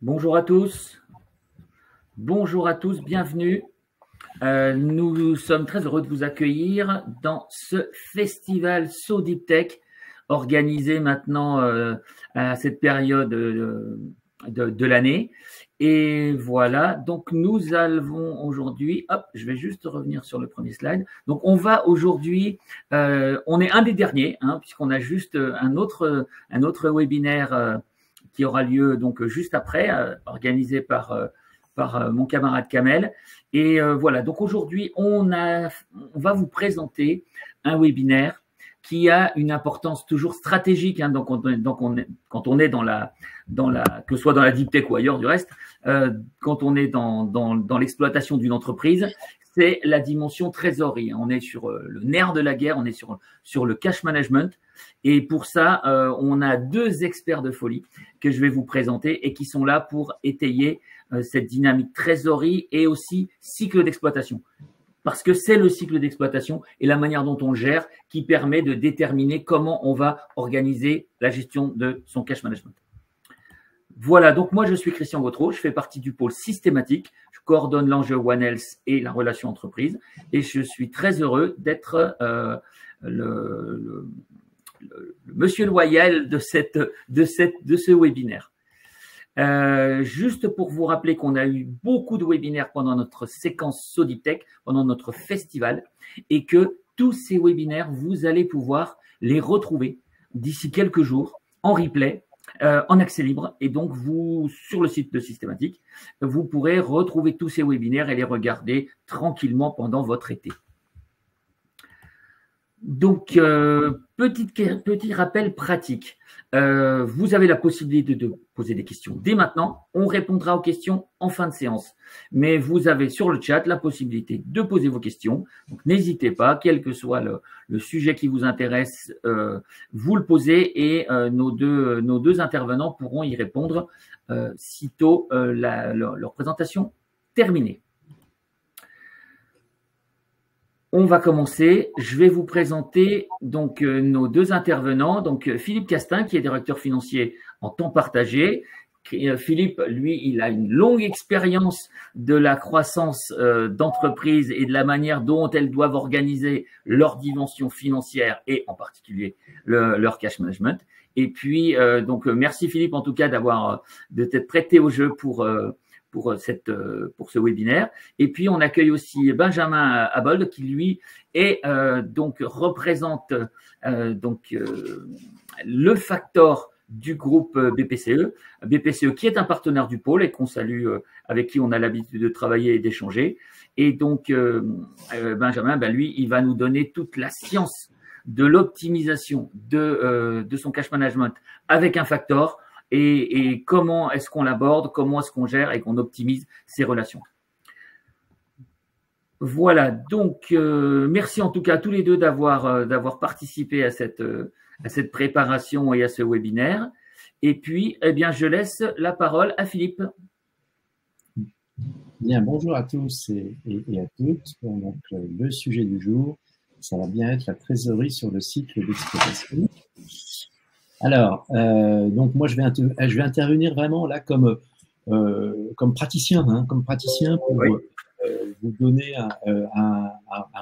Bonjour à tous. Bonjour à tous, bienvenue. Nous sommes très heureux de vous accueillir dans ce festival So Deep Tech organisé maintenant à cette période de l'année. Et voilà, donc nous allons aujourd'hui, hop, je vais juste revenir sur le premier slide. Donc on va aujourd'hui, on est un des derniers, puisqu'on a juste un autre webinaire qui aura lieu donc juste après, organisé par mon camarade Kamel. Et voilà, donc aujourd'hui, on va vous présenter un webinaire qui a une importance toujours stratégique. Donc quand on est dans la, que ce soit dans la deep tech ou ailleurs du reste, quand on est dans l'exploitation d'une entreprise, c'est la dimension trésorerie. On est sur le nerf de la guerre, on est sur le cash management. Et pour ça, on a deux experts de folie que je vais vous présenter et qui sont là pour étayer cette dynamique trésorerie et aussi cycle d'exploitation. Parce que c'est le cycle d'exploitation et la manière dont on le gère qui permet de déterminer comment on va organiser la gestion de son cash management. Voilà, donc moi je suis Christian Gautreau, je fais partie du pôle systématique, je coordonne l'enjeu One Health et la relation entreprise et je suis très heureux d'être le monsieur loyal de ce webinaire. Juste pour vous rappeler qu'on a eu beaucoup de webinaires pendant notre séquence So Deep Tech, pendant notre festival, et que tous ces webinaires, vous allez pouvoir les retrouver d'ici quelques jours en replay, en accès libre. Et donc, vous, sur le site de Systématique, vous pourrez retrouver tous ces webinaires et les regarder tranquillement pendant votre été. Donc, petit rappel pratique. Vous avez la possibilité de poser des questions dès maintenant. On répondra aux questions en fin de séance. Mais vous avez sur le chat la possibilité de poser vos questions. Donc, n'hésitez pas, quel que soit le sujet qui vous intéresse, vous le posez et nos deux intervenants pourront y répondre sitôt leur présentation terminée. On va commencer. Je vais vous présenter donc nos deux intervenants. Donc Philippe Castin, qui est directeur financier en temps partagé. Philippe, lui, il a une longue expérience de la croissance d'entreprises et de la manière dont elles doivent organiser leur dimension financière et en particulier leur cash management. Et puis, donc merci Philippe en tout cas de t'être prêté au jeu pour ce webinaire. Et puis, on accueille aussi Benjamin Abold qui, lui, représente le factor du groupe BPCE. BPCE qui est un partenaire du pôle et qu'on salue, avec qui on a l'habitude de travailler et d'échanger. Et donc, Benjamin, lui, il va nous donner toute la science de l'optimisation de son cash management avec un factor. Et comment est-ce qu'on l'aborde, comment est-ce qu'on gère et qu'on optimise ces relations. Voilà, donc merci en tout cas à tous les deux d'avoir participé à cette préparation et à ce webinaire. Et puis, eh bien, je laisse la parole à Philippe. Bien, bonjour à tous et à toutes. Donc, le sujet du jour, ça va bien être la trésorerie sur le cycle d'exploitation. Alors, donc moi je vais intervenir vraiment là comme praticien, pour vous donner un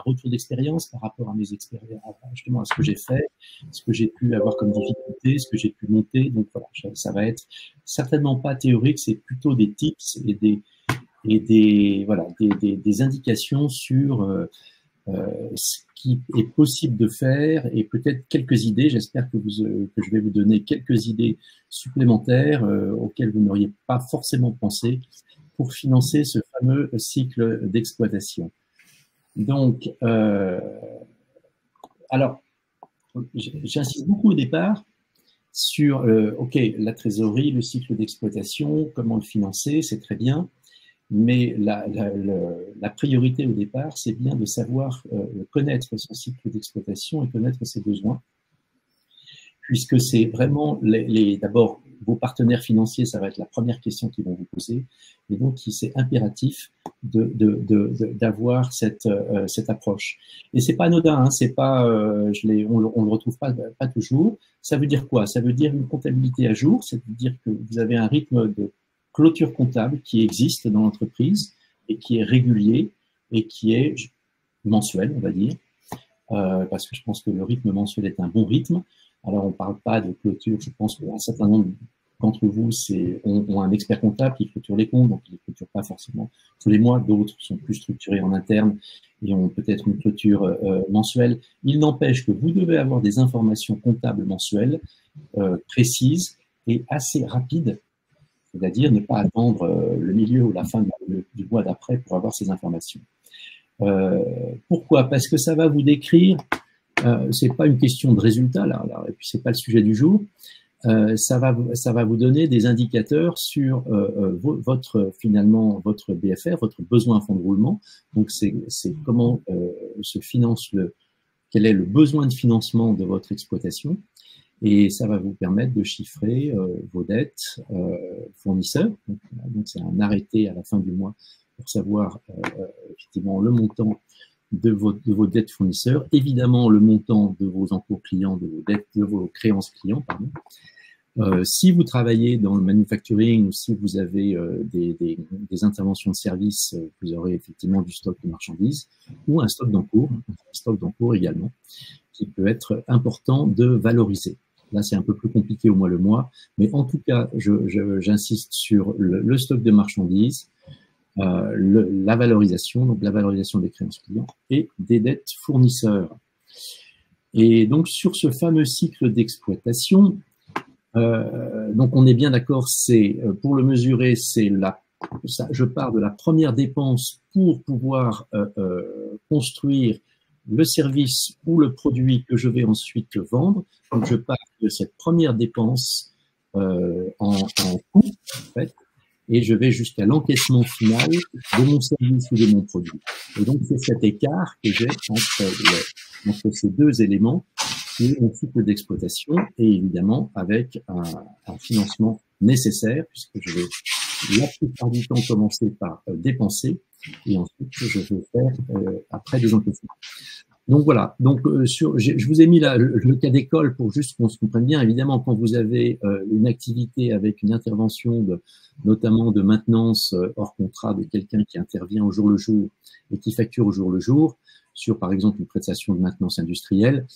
retour d'expérience par rapport à mes expériences, justement à ce que j'ai fait, ce que j'ai pu avoir comme difficulté, ce que j'ai pu monter. Donc voilà, ça va être certainement pas théorique, c'est plutôt des tips et des indications sur ce qui est possible de faire et peut-être quelques idées. J'espère que je vais vous donner quelques idées supplémentaires auxquelles vous n'auriez pas forcément pensé pour financer ce fameux cycle d'exploitation. Donc, alors, j'insiste beaucoup au départ sur la trésorerie, le cycle d'exploitation, comment le financer, c'est très bien. Mais la priorité au départ, c'est bien de savoir connaître son cycle d'exploitation et connaître ses besoins, puisque c'est vraiment d'abord vos partenaires financiers, ça va être la première question qu'ils vont vous poser, et donc c'est impératif d'avoir cette approche. Et c'est pas anodin, hein, c'est pas, on le retrouve pas toujours. Ça veut dire quoi? Ça veut dire une comptabilité à jour, c'est-à-dire que vous avez un rythme clôture comptable qui existe dans l'entreprise et qui est régulier et qui est mensuel, on va dire, parce que je pense que le rythme mensuel est un bon rythme. Alors, on ne parle pas de clôture, je pense qu'un certain nombre d'entre vous ont un expert comptable qui clôture les comptes, donc ils ne clôturent pas forcément tous les mois. D'autres sont plus structurés en interne et ont peut-être une clôture mensuelle. Il n'empêche que vous devez avoir des informations comptables mensuelles précises et assez rapides, c'est-à-dire ne pas attendre le milieu ou la fin du mois d'après pour avoir ces informations. Pourquoi? Parce que ça va vous décrire, c'est pas une question de résultat là, et puis c'est pas le sujet du jour. Ça va vous donner des indicateurs sur finalement votre BFR, votre besoin en fonds de roulement. Donc c'est comment se finance quel est le besoin de financement de votre exploitation, et ça va vous permettre de chiffrer vos dettes fournisseurs. Donc c'est un arrêté à la fin du mois pour savoir effectivement le montant de vos dettes fournisseurs, évidemment le montant de vos encours clients, de vos créances clients, pardon. Si vous travaillez dans le manufacturing ou si vous avez des interventions de service, vous aurez effectivement du stock de marchandises ou un stock d'encours également, qui peut être important de valoriser. Là, c'est un peu plus compliqué au mois le mois, mais en tout cas, j'insiste sur le stock de marchandises, la valorisation, donc la valorisation des créances clients et des dettes fournisseurs. Et donc, sur ce fameux cycle d'exploitation, donc on est bien d'accord, pour le mesurer, je pars de la première dépense pour pouvoir construire le service ou le produit que je vais ensuite vendre. Donc je pars de cette première dépense en coût, en fait, et je vais jusqu'à l'encaissement final de mon service ou de mon produit. Et donc c'est cet écart que j'ai entre ces deux éléments, qui est mon cycle d'exploitation, et évidemment avec un financement nécessaire, puisque je vais la plupart du temps commencer par dépenser, et ensuite je vais faire après des encaissements. Donc voilà, donc je vous ai mis là le cas d'école pour juste qu'on se comprenne bien. Évidemment, quand vous avez une activité avec une intervention notamment de maintenance hors contrat de quelqu'un qui intervient au jour le jour et qui facture au jour le jour sur par exemple une prestation de maintenance industrielle,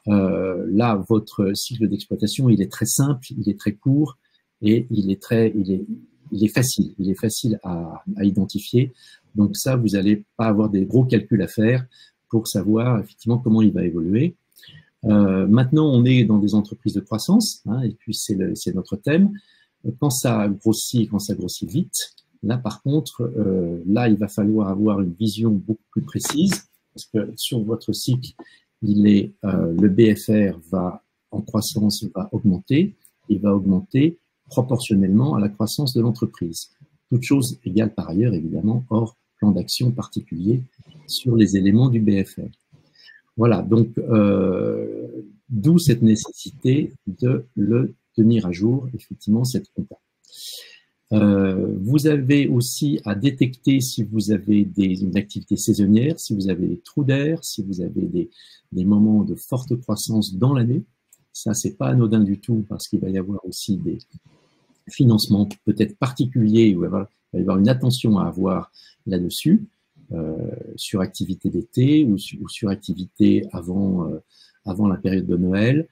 là votre cycle d'exploitation il est très simple, il est très court et il est facile à identifier. Donc ça, vous n'allez pas avoir des gros calculs à faire pour savoir effectivement comment il va évoluer. Maintenant, on est dans des entreprises de croissance, hein, et puis c'est notre thème. Quand ça grossit vite, là par contre, là il va falloir avoir une vision beaucoup plus précise, parce que sur votre cycle, le BFR en croissance va augmenter, et va augmenter proportionnellement à la croissance de l'entreprise. Toute chose égale par ailleurs, évidemment, hors plan d'action particulier sur les éléments du BFR. Voilà, donc d'où cette nécessité de le tenir à jour, effectivement, cette compta. Vous avez aussi à détecter si vous avez une activité saisonnière, si vous avez des trous d'air, si vous avez des moments de forte croissance dans l'année. Ça, c'est pas anodin du tout, parce qu'il va y avoir aussi des financements peut-être particuliers, où il va y avoir une attention à avoir là-dessus. Sur activité d'été ou sur activité avant la période de Noël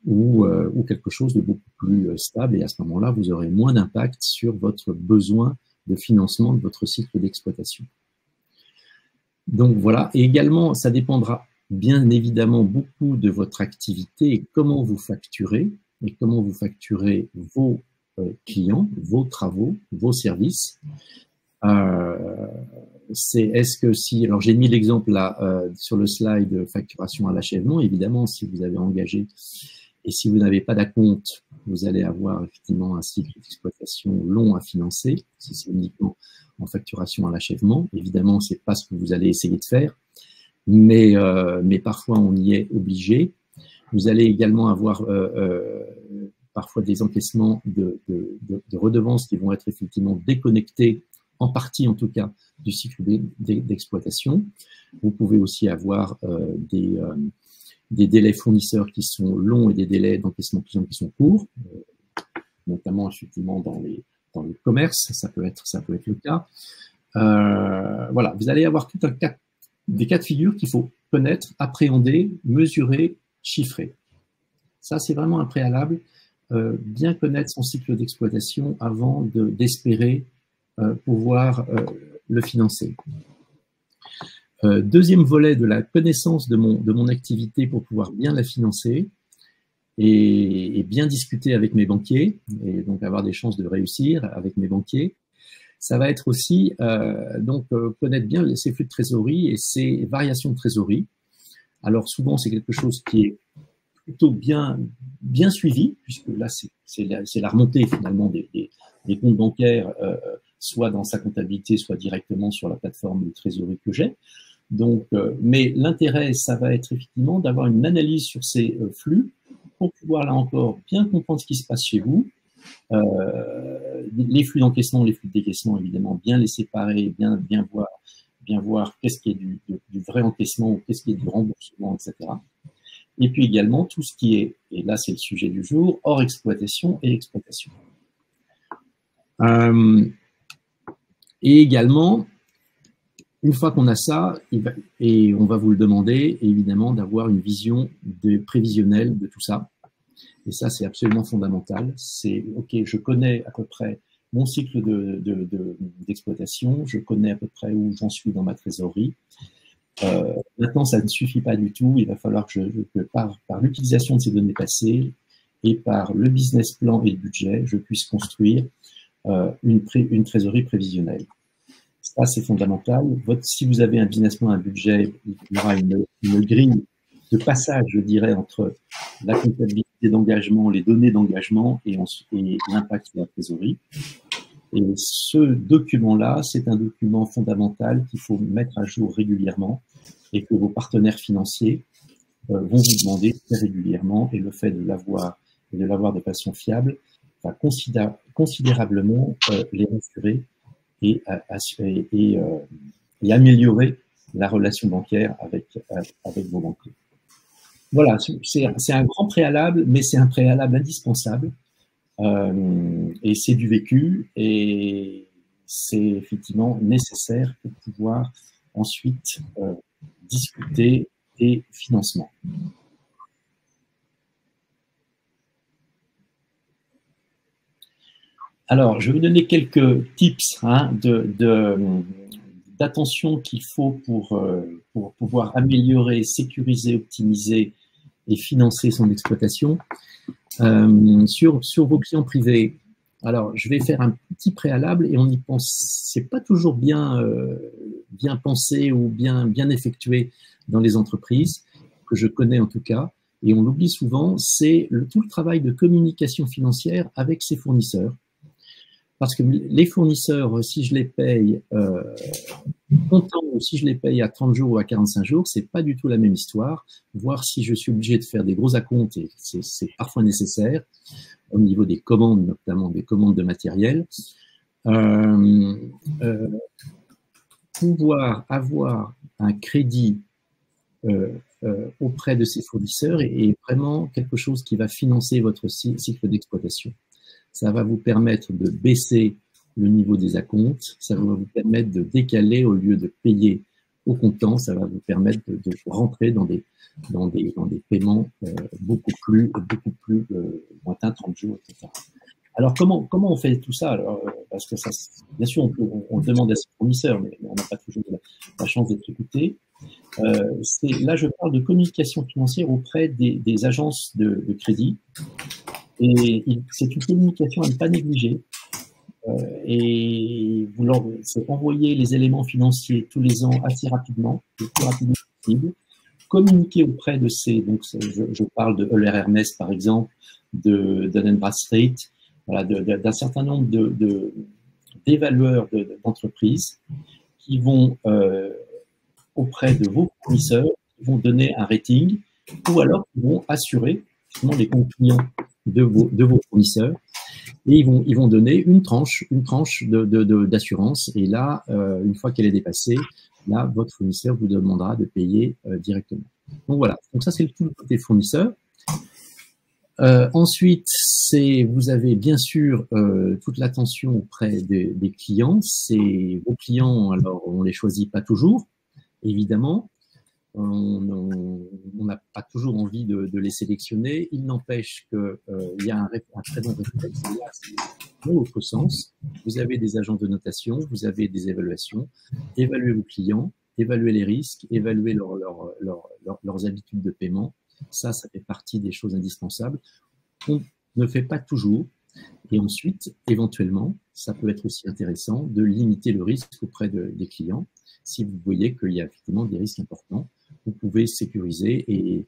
ou quelque chose de beaucoup plus stable, et à ce moment-là, vous aurez moins d'impact sur votre besoin de financement de votre cycle d'exploitation. Donc voilà, et également, ça dépendra bien évidemment beaucoup de votre activité et comment vous facturez vos clients, vos travaux, vos services. Alors j'ai mis l'exemple là sur le slide facturation à l'achèvement. Évidemment, si vous avez engagé et si vous n'avez pas d'acompte, vous allez avoir effectivement un cycle d'exploitation long à financer, si c'est uniquement en facturation à l'achèvement. Évidemment, c'est pas ce que vous allez essayer de faire, mais parfois on y est obligé. Vous allez également avoir parfois des encaissements de redevances qui vont être effectivement déconnectés, en partie en tout cas, du cycle d'exploitation. Vous pouvez aussi avoir des délais fournisseurs qui sont longs et des délais d'encaissement qui sont courts, notamment effectivement dans le commerce, ça peut être le cas. Voilà, vous allez avoir tout des cas de figure qu'il faut connaître, appréhender, mesurer, chiffrer. Ça, c'est vraiment un préalable. Bien connaître son cycle d'exploitation avant d'espérer pouvoir le financer. Deuxième volet de la connaissance de mon activité pour pouvoir bien la financer et bien discuter avec mes banquiers et donc avoir des chances de réussir avec mes banquiers. Ça va être aussi connaître bien ces flux de trésorerie et ces variations de trésorerie. Alors souvent, c'est quelque chose qui est plutôt bien suivi, puisque là, c'est la remontée finalement des comptes bancaires, soit dans sa comptabilité, soit directement sur la plateforme de trésorerie que j'ai. Donc, mais l'intérêt, ça va être effectivement d'avoir une analyse sur ces flux pour pouvoir, là encore, bien comprendre ce qui se passe chez vous. Les flux d'encaissement, les flux de décaissement, évidemment, bien les séparer, bien voir qu'est-ce qui est du vrai encaissement ou qu'est-ce qui est du remboursement, etc. Et puis également tout ce qui est, et là c'est le sujet du jour, hors exploitation et exploitation. Et également, une fois qu'on a ça, et on va vous le demander, évidemment, d'avoir une vision prévisionnelle de tout ça. Et ça, c'est absolument fondamental. C'est, OK, je connais à peu près mon cycle d'exploitation, je connais à peu près où j'en suis dans ma trésorerie. Maintenant, ça ne suffit pas du tout. Il va falloir que par l'utilisation de ces données passées et par le business plan et le budget, je puisse construire une trésorerie prévisionnelle. Ça, c'est fondamental. Si vous avez un business plan, un budget, il y aura une grille de passage, je dirais, entre la comptabilité d'engagement, les données d'engagement et l'impact sur la trésorerie. Et ce document-là, c'est un document fondamental qu'il faut mettre à jour régulièrement et que vos partenaires financiers vont vous demander très régulièrement. Et le fait de l'avoir de façon fiable va considérablement les rassurer et améliorer la relation bancaire avec vos banquiers. Voilà, c'est un grand préalable, mais c'est un préalable indispensable. Et c'est du vécu et c'est effectivement nécessaire pour pouvoir ensuite discuter des financements. Alors, je vais vous donner quelques tips d'attention qu'il faut pour pouvoir améliorer, sécuriser, optimiser et financer son exploitation. Sur vos clients privés, alors je vais faire un petit préalable et on y pense, c'est pas toujours bien pensé ou bien effectué dans les entreprises, que je connais en tout cas, et on l'oublie souvent, c'est tout le travail de communication financière avec ses fournisseurs. Parce que les fournisseurs, si je les paye comptant ou si je les paye à 30 jours ou à 45 jours, c'est pas du tout la même histoire. Voir si je suis obligé de faire des gros acomptes, et c'est parfois nécessaire, au niveau des commandes, notamment des commandes de matériel. Pouvoir avoir un crédit auprès de ces fournisseurs est vraiment quelque chose qui va financer votre cycle d'exploitation. Ça va vous permettre de baisser le niveau des acomptes, ça va vous permettre de décaler au lieu de payer au comptant, ça va vous permettre de rentrer dans des paiements beaucoup plus lointains, 30 jours, etc. Alors, comment on fait tout ça? Alors, parce que ça, bien sûr, on le demande à ses fournisseurs, mais on n'a pas toujours la chance d'être écouté. Là, je parle de communication financière auprès des agences de crédit. Et c'est une communication à ne pas négliger. Et c'est envoyer les éléments financiers tous les ans assez rapidement, le plus rapidement possible. Communiquer auprès de donc je parle de Euler Hermès par exemple, de Dun & Bradstreet, voilà, d'un certain nombre d'évalueurs d'entreprises qui vont auprès de vos fournisseurs, qui vont donner un rating ou alors qui vont assurer justement les comptes clients de vos fournisseurs et ils vont donner une tranche d'assurance et là, une fois qu'elle est dépassée, là, votre fournisseur vous demandera de payer directement. Donc voilà, donc ça c'est tout le côté fournisseur. Ensuite, vous avez bien sûr toute l'attention auprès des clients. C'est vos clients, alors on les choisit pas toujours, évidemment. On n'a pas toujours envie de les sélectionner. Il n'empêche qu'il y a un très bon réflexe. Là, c'est dans l'autre sens. Vous avez des agents de notation, vous avez des évaluations. Évaluez vos clients, évaluez les risques, évaluez leurs habitudes de paiement. Ça fait partie des choses indispensables. On ne fait pas toujours. Et ensuite, éventuellement, ça peut être aussi intéressant de limiter le risque auprès des clients. Si vous voyez qu'il y a effectivement des risques importants, vous pouvez sécuriser. Et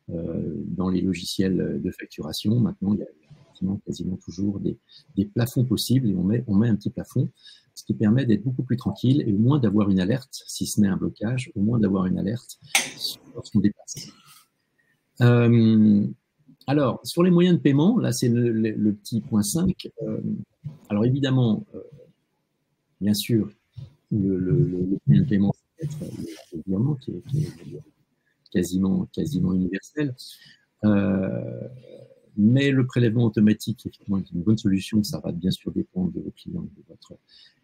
dans les logiciels de facturation, maintenant, il y a effectivement quasiment toujours des plafonds possibles et on met un petit plafond, ce qui permet d'être beaucoup plus tranquille et au moins d'avoir une alerte, si ce n'est un blocage, au moins d'avoir une alerte lorsqu'on dépasse. Alors, sur les moyens de paiement, là, c'est le petit point 5. Alors, évidemment, bien sûr, le moyen de paiement, c'est peut-être le virement qui est quasiment universel. Mais le prélèvement automatique, effectivement, est une bonne solution. Ça va bien sûr dépendre de vos clients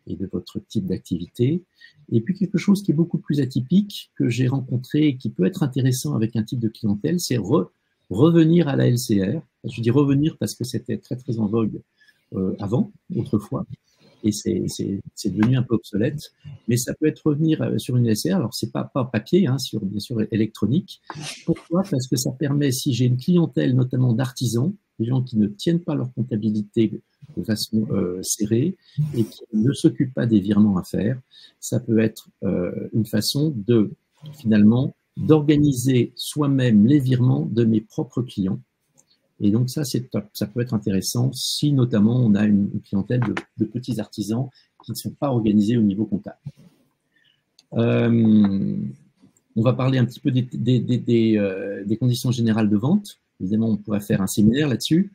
et de votre type d'activité. Et puis, quelque chose qui est beaucoup plus atypique, que j'ai rencontré et qui peut être intéressant avec un type de clientèle, c'est revenir à la LCR. Je dis revenir parce que c'était très, très en vogue avant, autrefois, et c'est devenu un peu obsolète. Mais ça peut être revenir sur une LCR. Alors, c'est pas papier, hein, bien sûr électronique. Pourquoi? Parce que ça permet, si j'ai une clientèle, notamment d'artisans, des gens qui ne tiennent pas leur comptabilité de façon serrée et qui ne s'occupent pas des virements à faire, ça peut être une façon de, finalement, d'organiser soi-même les virements de mes propres clients. Et donc ça, ça peut être intéressant si notamment on a une clientèle de petits artisans qui ne sont pas organisés au niveau comptable. On va parler un petit peu des conditions générales de vente. Évidemment, on pourrait faire un séminaire là-dessus,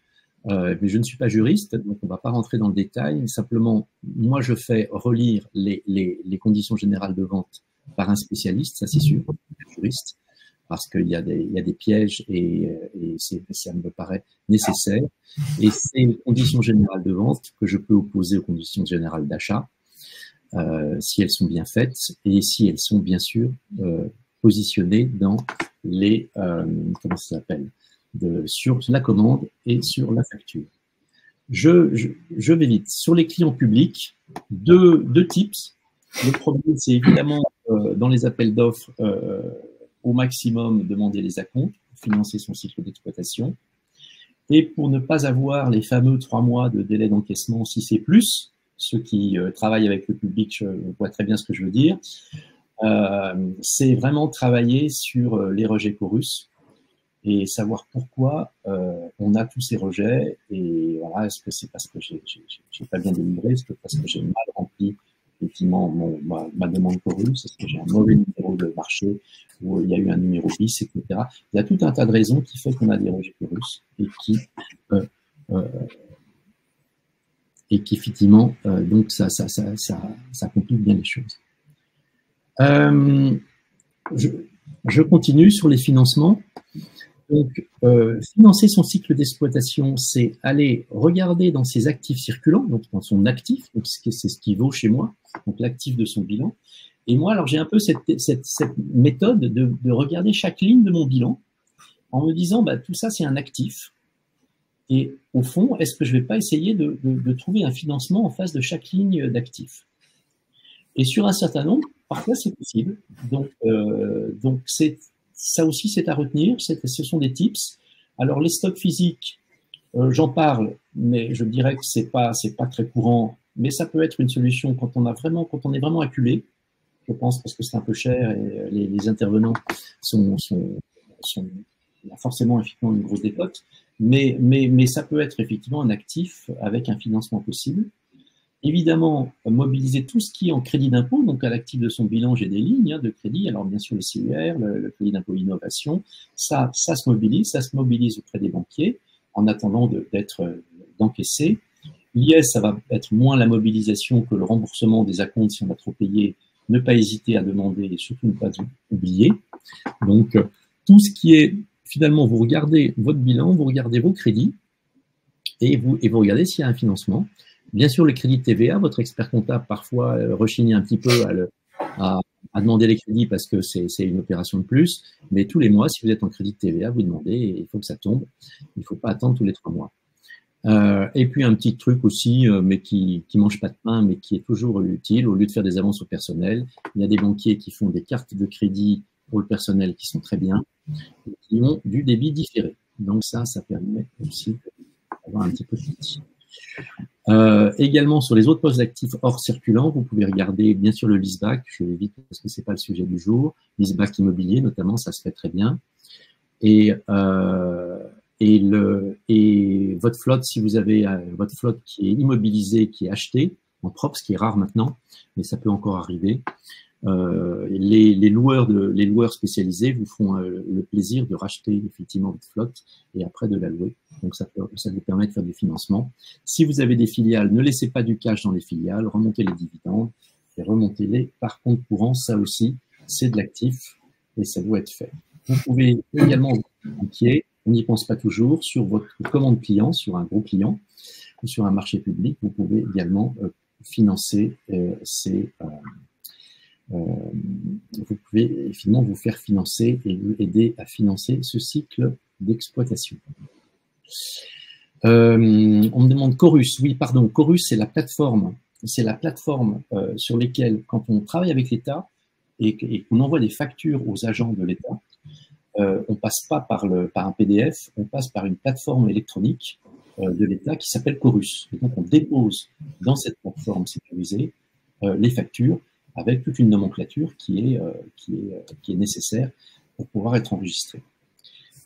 mais je ne suis pas juriste, donc on ne va pas rentrer dans le détail. Simplement, moi, je fais relire les conditions générales de vente par un spécialiste, ça c'est sûr, un juriste, parce qu'il y a des pièges et ça me paraît nécessaire. Et c'est les conditions générales de vente que je peux opposer aux conditions générales d'achat, si elles sont bien faites et si elles sont bien sûr positionnées dans les comment ça s'appelle, sur la commande et sur la facture. Je vais vite. Sur les clients publics, deux tips. Le premier, c'est évidemment dans les appels d'offres, au maximum demander les acomptes pour financer son cycle d'exploitation. Et pour ne pas avoir les fameux 3 mois de délai d'encaissement, si c'est plus, ceux qui travaillent avec le public voient très bien ce que je veux dire, c'est vraiment travailler sur les rejets chorus et savoir pourquoi on a tous ces rejets. Et voilà, est-ce que c'est parce que j'ai pas bien délivré, est-ce que parce que j'ai mal rempli effectivement ma demande chorus, est-ce que j'ai un mauvais numéro de marché ou il y a eu un numéro bis, etc. Il y a tout un tas de raisons qui fait qu'on a des rejets chorus et qui effectivement donc ça complique bien les choses. Je continue sur les financements. Donc, financer son cycle d'exploitation, c'est aller regarder dans ses actifs circulants, donc dans son actif, donc c'est ce qui vaut chez moi, donc l'actif de son bilan. Et moi, alors j'ai un peu cette méthode de regarder chaque ligne de mon bilan en me disant, bah, tout ça c'est un actif. Et au fond, est-ce que je ne vais pas essayer de trouver un financement en face de chaque ligne d'actifs? Et sur un certain nombre, parfois c'est possible. Donc ça aussi, c'est à retenir. Ce sont des tips. Alors, les stocks physiques, j'en parle, mais je dirais que c'est pas très courant. Mais ça peut être une solution quand on est vraiment acculé, je pense, parce que c'est un peu cher et les intervenants sont il y a forcément effectivement une grosse décote. Mais ça peut être effectivement un actif avec un financement possible. Évidemment, mobiliser tout ce qui est en crédit d'impôt. Donc, à l'actif de son bilan, j'ai des lignes de crédit. Alors, bien sûr, le CER, le crédit d'impôt innovation, ça se mobilise auprès des banquiers en attendant d'encaisser. L'IS, ça va être moins la mobilisation que le remboursement des acomptes si on a trop payé. Ne pas hésiter à demander et surtout ne pas oublier. Donc, tout ce qui est finalement, vous regardez votre bilan, vous regardez vos crédits et vous regardez s'il y a un financement. Bien sûr, le crédit de TVA, votre expert comptable parfois rechigne un petit peu à demander les crédits parce que c'est une opération de plus. Mais tous les mois, si vous êtes en crédit de TVA, vous demandez et il faut que ça tombe. Il ne faut pas attendre tous les 3 mois. Et puis un petit truc aussi, mais qui mange pas de pain, mais qui est toujours utile. Au lieu de faire des avances au personnel, il y a des banquiers qui font des cartes de crédit pour le personnel qui sont très bien, et qui ont du débit différé. Donc ça permet aussi d'avoir un petit peu de crédit. Également sur les autres postes d'actifs hors circulant, vous pouvez regarder bien sûr le leaseback, je vais vite parce que c'est pas le sujet du jour, leaseback immobilier notamment, ça se fait très bien. Et votre flotte, si vous avez votre flotte qui est immobilisée, qui est achetée en propre, ce qui est rare maintenant, mais ça peut encore arriver, les loueurs spécialisés vous feront le plaisir de racheter effectivement votre flotte et après de la louer. Donc ça vous permet de faire du financement. Si vous avez des filiales, ne laissez pas du cash dans les filiales, remontez les dividendes et remontez-les par compte courant. Ça aussi, c'est de l'actif et ça doit être fait. Vous pouvez également banquier, on n'y pense pas toujours, sur votre commande client, sur un gros client ou sur un marché public, vous pouvez également financer vous pouvez finalement vous faire financer et vous aider à financer ce cycle d'exploitation. On me demande Chorus. Oui, pardon, Chorus, c'est la plateforme sur lesquelles, quand on travaille avec l'État et qu'on envoie des factures aux agents de l'État, on passe pas par un PDF, on passe par une plateforme électronique de l'État qui s'appelle Chorus. Et donc, on dépose dans cette plateforme sécurisée les factures avec toute une nomenclature qui est nécessaire pour pouvoir être enregistrée.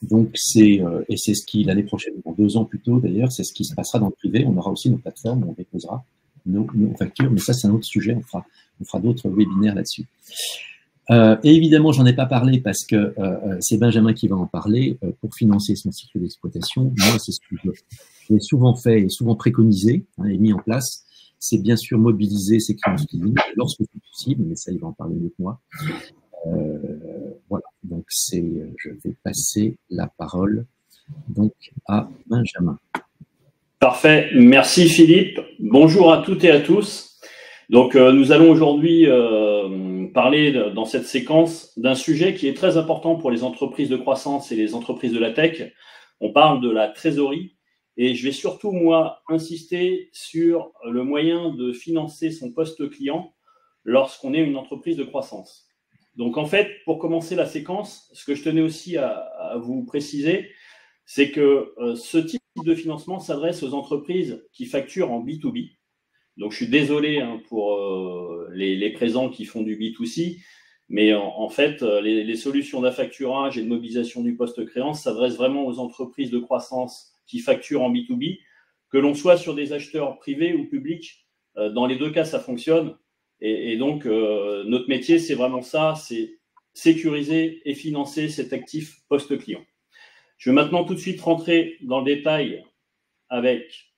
Donc, c'est ce qui, l'année prochaine, dans 2 ans plus tôt d'ailleurs, c'est ce qui se passera dans le privé. On aura aussi nos plateformes où on déposera nos factures, mais ça, c'est un autre sujet. On fera d'autres webinaires là-dessus. Et évidemment, j'en ai pas parlé parce que c'est Benjamin qui va en parler. Pour financer son cycle d'exploitation, moi, c'est ce que j'ai souvent fait et souvent préconisé et mis en place. C'est bien sûr mobiliser ses créances clients lorsque c'est possible, mais ça, il va en parler mieux que moi. Voilà, donc je vais passer la parole donc à Benjamin. Parfait, merci Philippe. Bonjour à toutes et à tous. Donc nous allons aujourd'hui parler dans cette séquence d'un sujet qui est très important pour les entreprises de croissance et les entreprises de la tech. On parle de la trésorerie et je vais surtout moi insister sur le moyen de financer son poste client lorsqu'on est une entreprise de croissance. Donc en fait, pour commencer la séquence, ce que je tenais aussi à vous préciser, c'est que ce type de financement s'adresse aux entreprises qui facturent en B2B. Donc je suis désolé pour les présents qui font du B2C, mais en fait, les solutions d'affacturage et de mobilisation du poste créance s'adressent vraiment aux entreprises de croissance qui facturent en B2B, que l'on soit sur des acheteurs privés ou publics. Dans les 2 cas, ça fonctionne. Et donc, notre métier, c'est vraiment ça, c'est sécuriser et financer cet actif post-client. Je vais maintenant tout de suite rentrer dans le détail avec,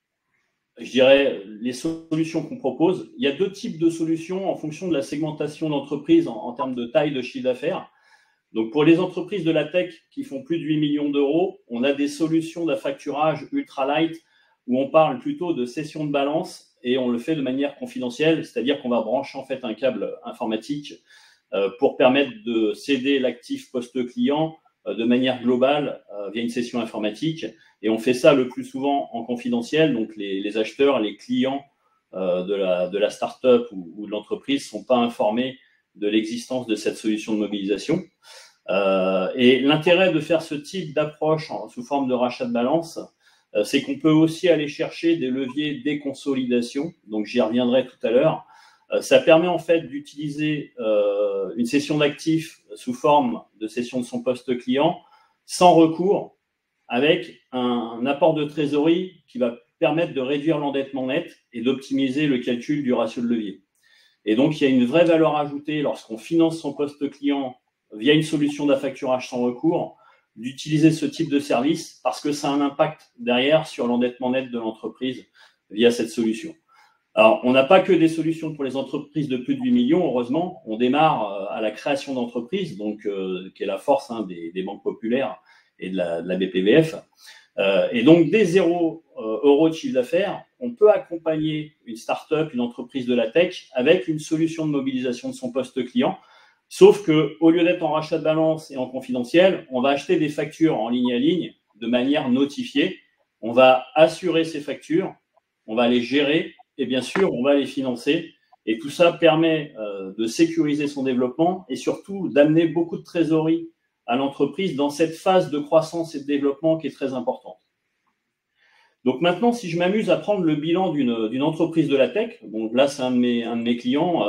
je dirais, les solutions qu'on propose. Il y a 2 types de solutions en fonction de la segmentation d'entreprise en termes de taille de chiffre d'affaires. Donc, pour les entreprises de la tech qui font plus de 8 millions d'euros, on a des solutions d'affacturage ultra light où on parle plutôt de cession de balance et on le fait de manière confidentielle, c'est-à-dire qu'on va brancher en fait un câble informatique pour permettre de céder l'actif post-client de manière globale via une session informatique. Et on fait ça le plus souvent en confidentiel. Donc, les acheteurs, les clients de la start-up ou de l'entreprise ne sont pas informés de l'existence de cette solution de mobilisation. Et l'intérêt de faire ce type d'approche sous forme de rachat de balance, c'est qu'on peut aussi aller chercher des leviers déconsolidation. Donc, j'y reviendrai tout à l'heure. Ça permet en fait d'utiliser une cession d'actifs sous forme de cession de son poste client sans recours, avec un apport de trésorerie qui va permettre de réduire l'endettement net et d'optimiser le calcul du ratio de levier. Et donc, il y a une vraie valeur ajoutée lorsqu'on finance son poste client via une solution d'affacturage sans recours, d'utiliser ce type de service parce que ça a un impact derrière sur l'endettement net de l'entreprise via cette solution. Alors, on n'a pas que des solutions pour les entreprises de plus de 8 millions, heureusement. On démarre à la création d'entreprises, donc qui est la force des banques populaires et de la BPVF. Et donc, dès 0 € de chiffre d'affaires, on peut accompagner une start-up, une entreprise de la tech avec une solution de mobilisation de son poste client. Sauf qu'au lieu d'être en rachat de balance et en confidentiel, on va acheter des factures en ligne à ligne de manière notifiée. On va assurer ces factures, on va les gérer et bien sûr, on va les financer. Et tout ça permet de sécuriser son développement et surtout d'amener beaucoup de trésorerie à l'entreprise dans cette phase de croissance et de développement qui est très importante. Donc maintenant, si je m'amuse à prendre le bilan d'une entreprise de la tech, donc là, c'est un de mes clients,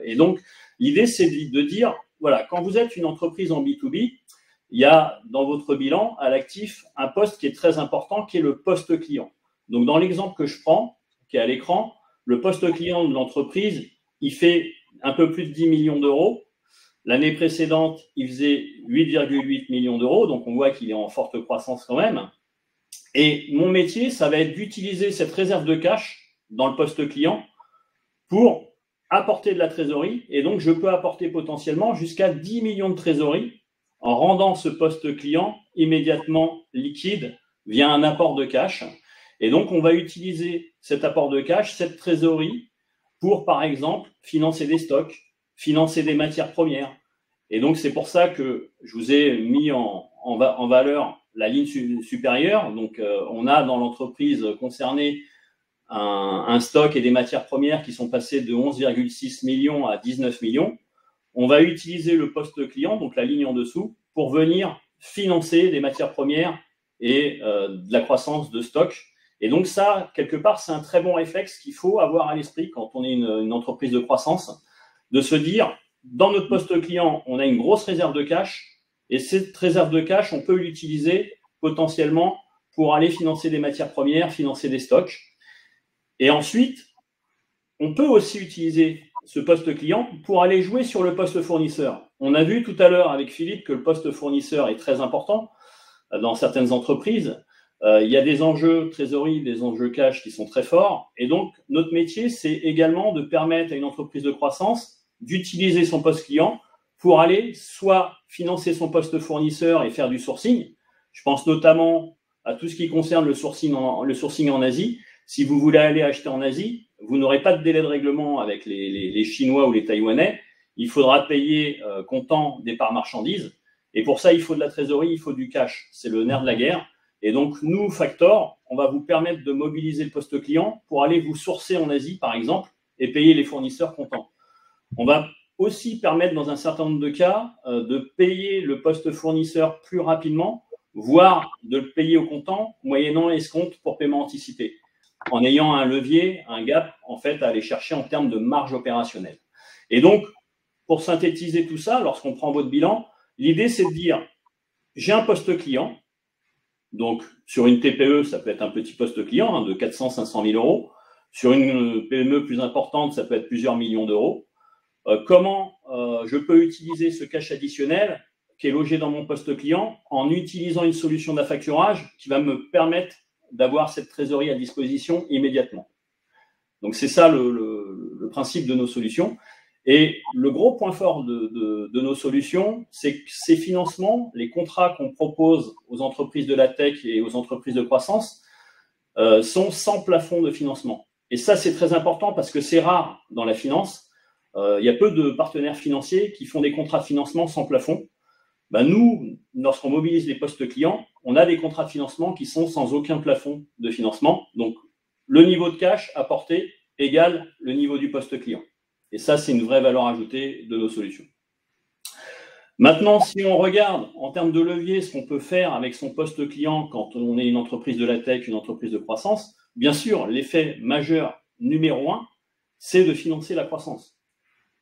et donc l'idée, c'est de dire, voilà, quand vous êtes une entreprise en B2B, il y a dans votre bilan, à l'actif, un poste qui est très important, qui est le poste client. Donc dans l'exemple que je prends, qui est à l'écran, le poste client de l'entreprise, il fait un peu plus de 10 millions d'euros. L'année précédente, il faisait 8,8 millions d'euros, donc on voit qu'il est en forte croissance quand même. Et mon métier, ça va être d'utiliser cette réserve de cash dans le poste client pour apporter de la trésorerie. Et donc, je peux apporter potentiellement jusqu'à 10 millions de trésorerie en rendant ce poste client immédiatement liquide via un apport de cash. Et donc, on va utiliser cet apport de cash, cette trésorerie, pour, par exemple, financer des stocks, financer des matières premières. Et donc, c'est pour ça que je vous ai mis en valeur la ligne supérieure. Donc, on a dans l'entreprise concernée un stock et des matières premières qui sont passés de 11,6 millions à 19 millions. On va utiliser le poste client, donc la ligne en dessous, pour venir financer des matières premières et de la croissance de stock. Et donc ça, quelque part, c'est un très bon réflexe qu'il faut avoir à l'esprit quand on est une entreprise de croissance, de se dire, dans notre poste client, on a une grosse réserve de cash, et cette réserve de cash, on peut l'utiliser potentiellement pour aller financer des matières premières, financer des stocks. Et ensuite, on peut aussi utiliser ce poste client pour aller jouer sur le poste fournisseur. On a vu tout à l'heure avec Philippe que le poste fournisseur est très important dans certaines entreprises. Il y a des enjeux trésorerie, des enjeux cash qui sont très forts. Et donc, notre métier, c'est également de permettre à une entreprise de croissance d'utiliser son poste client pour aller soit financer son poste fournisseur et faire du sourcing. Je pense notamment à tout ce qui concerne le sourcing en Asie. Si vous voulez aller acheter en Asie, vous n'aurez pas de délai de règlement avec les Chinois ou les Taïwanais. Il faudra payer comptant départ marchandises. Et pour ça, il faut de la trésorerie, il faut du cash. C'est le nerf de la guerre. Et donc, nous, Factor, on va vous permettre de mobiliser le poste client pour aller vous sourcer en Asie, par exemple, et payer les fournisseurs comptants. On va aussi permettre, dans un certain nombre de cas, de payer le poste fournisseur plus rapidement, voire de le payer au comptant, moyennant escompte pour paiement anticipé, en ayant un levier, un gap, en fait, à aller chercher en termes de marge opérationnelle. Et donc, pour synthétiser tout ça, lorsqu'on prend votre bilan, l'idée, c'est de dire, j'ai un poste client. Donc, sur une TPE, ça peut être un petit poste client de 400-500 000 euros. Sur une PME plus importante, ça peut être plusieurs millions d'euros. Comment je peux utiliser ce cash additionnel qui est logé dans mon poste client en utilisant une solution d'affacturage qui va me permettre d'avoir cette trésorerie à disposition immédiatement. Donc, c'est ça le principe de nos solutions. Et le gros point fort de nos solutions, c'est que ces financements, les contrats qu'on propose aux entreprises de la tech et aux entreprises de croissance sont sans plafond de financement. Et ça, c'est très important parce que c'est rare dans la finance. Il y a peu de partenaires financiers qui font des contrats de financement sans plafond. Ben nous, lorsqu'on mobilise les postes clients, on a des contrats de financement qui sont sans aucun plafond de financement. Donc, le niveau de cash apporté égale le niveau du poste client. Et ça, c'est une vraie valeur ajoutée de nos solutions. Maintenant, si on regarde en termes de levier ce qu'on peut faire avec son poste client quand on est une entreprise de la tech, une entreprise de croissance, bien sûr, l'effet majeur numéro 1, c'est de financer la croissance.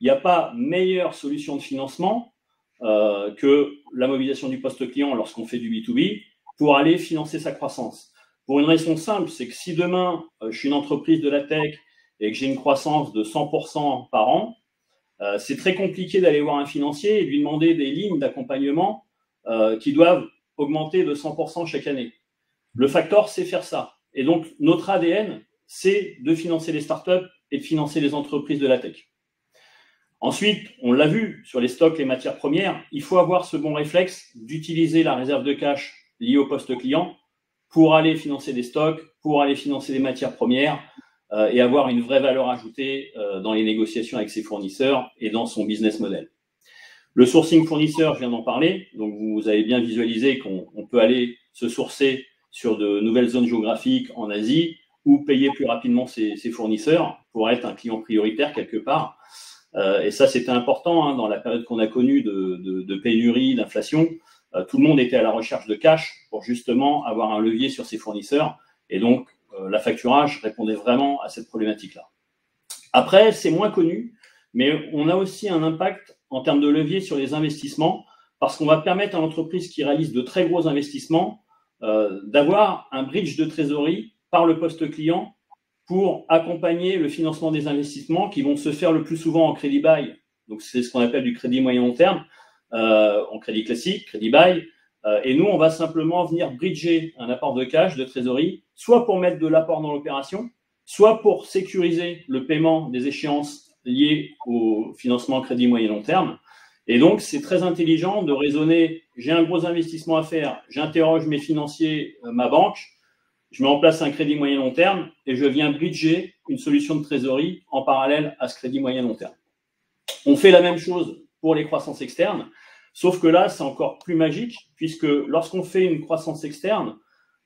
Il n'y a pas meilleure solution de financement que la mobilisation du poste client lorsqu'on fait du B2B pour aller financer sa croissance. Pour une raison simple, c'est que si demain, je suis une entreprise de la tech et que j'ai une croissance de 100% par an, c'est très compliqué d'aller voir un financier et lui demander des lignes d'accompagnement qui doivent augmenter de 100% chaque année. Le Factor sait faire ça. Et donc, notre ADN, c'est de financer les startups et de financer les entreprises de la tech. Ensuite, on l'a vu sur les stocks, les matières premières, il faut avoir ce bon réflexe d'utiliser la réserve de cash liée au poste client pour aller financer des stocks, pour aller financer des matières premières et avoir une vraie valeur ajoutée dans les négociations avec ses fournisseurs et dans son business model. Le sourcing fournisseur, je viens d'en parler, donc vous avez bien visualisé qu'on peut aller se sourcer sur de nouvelles zones géographiques en Asie ou payer plus rapidement ses fournisseurs pour être un client prioritaire quelque part. Et ça, c'était important dans la période qu'on a connue de pénurie, d'inflation. Tout le monde était à la recherche de cash pour justement avoir un levier sur ses fournisseurs. Et donc, la facturage répondait vraiment à cette problématique-là. Après, c'est moins connu, mais on a aussi un impact en termes de levier sur les investissements parce qu'on va permettre à l'entreprise qui réalise de très gros investissements d'avoir un bridge de trésorerie par le poste client pour accompagner le financement des investissements qui vont se faire le plus souvent en crédit bail. Donc, c'est ce qu'on appelle du crédit moyen long terme, en crédit classique, crédit bail. Et nous, on va simplement venir bridger un apport de cash, de trésorerie, soit pour mettre de l'apport dans l'opération, soit pour sécuriser le paiement des échéances liées au financement crédit moyen long terme. Et donc, c'est très intelligent de raisonner, j'ai un gros investissement à faire, j'interroge mes financiers, ma banque, je mets en place un crédit moyen long terme et je viens bridger une solution de trésorerie en parallèle à ce crédit moyen long terme. On fait la même chose pour les croissances externes, sauf que là, c'est encore plus magique puisque lorsqu'on fait une croissance externe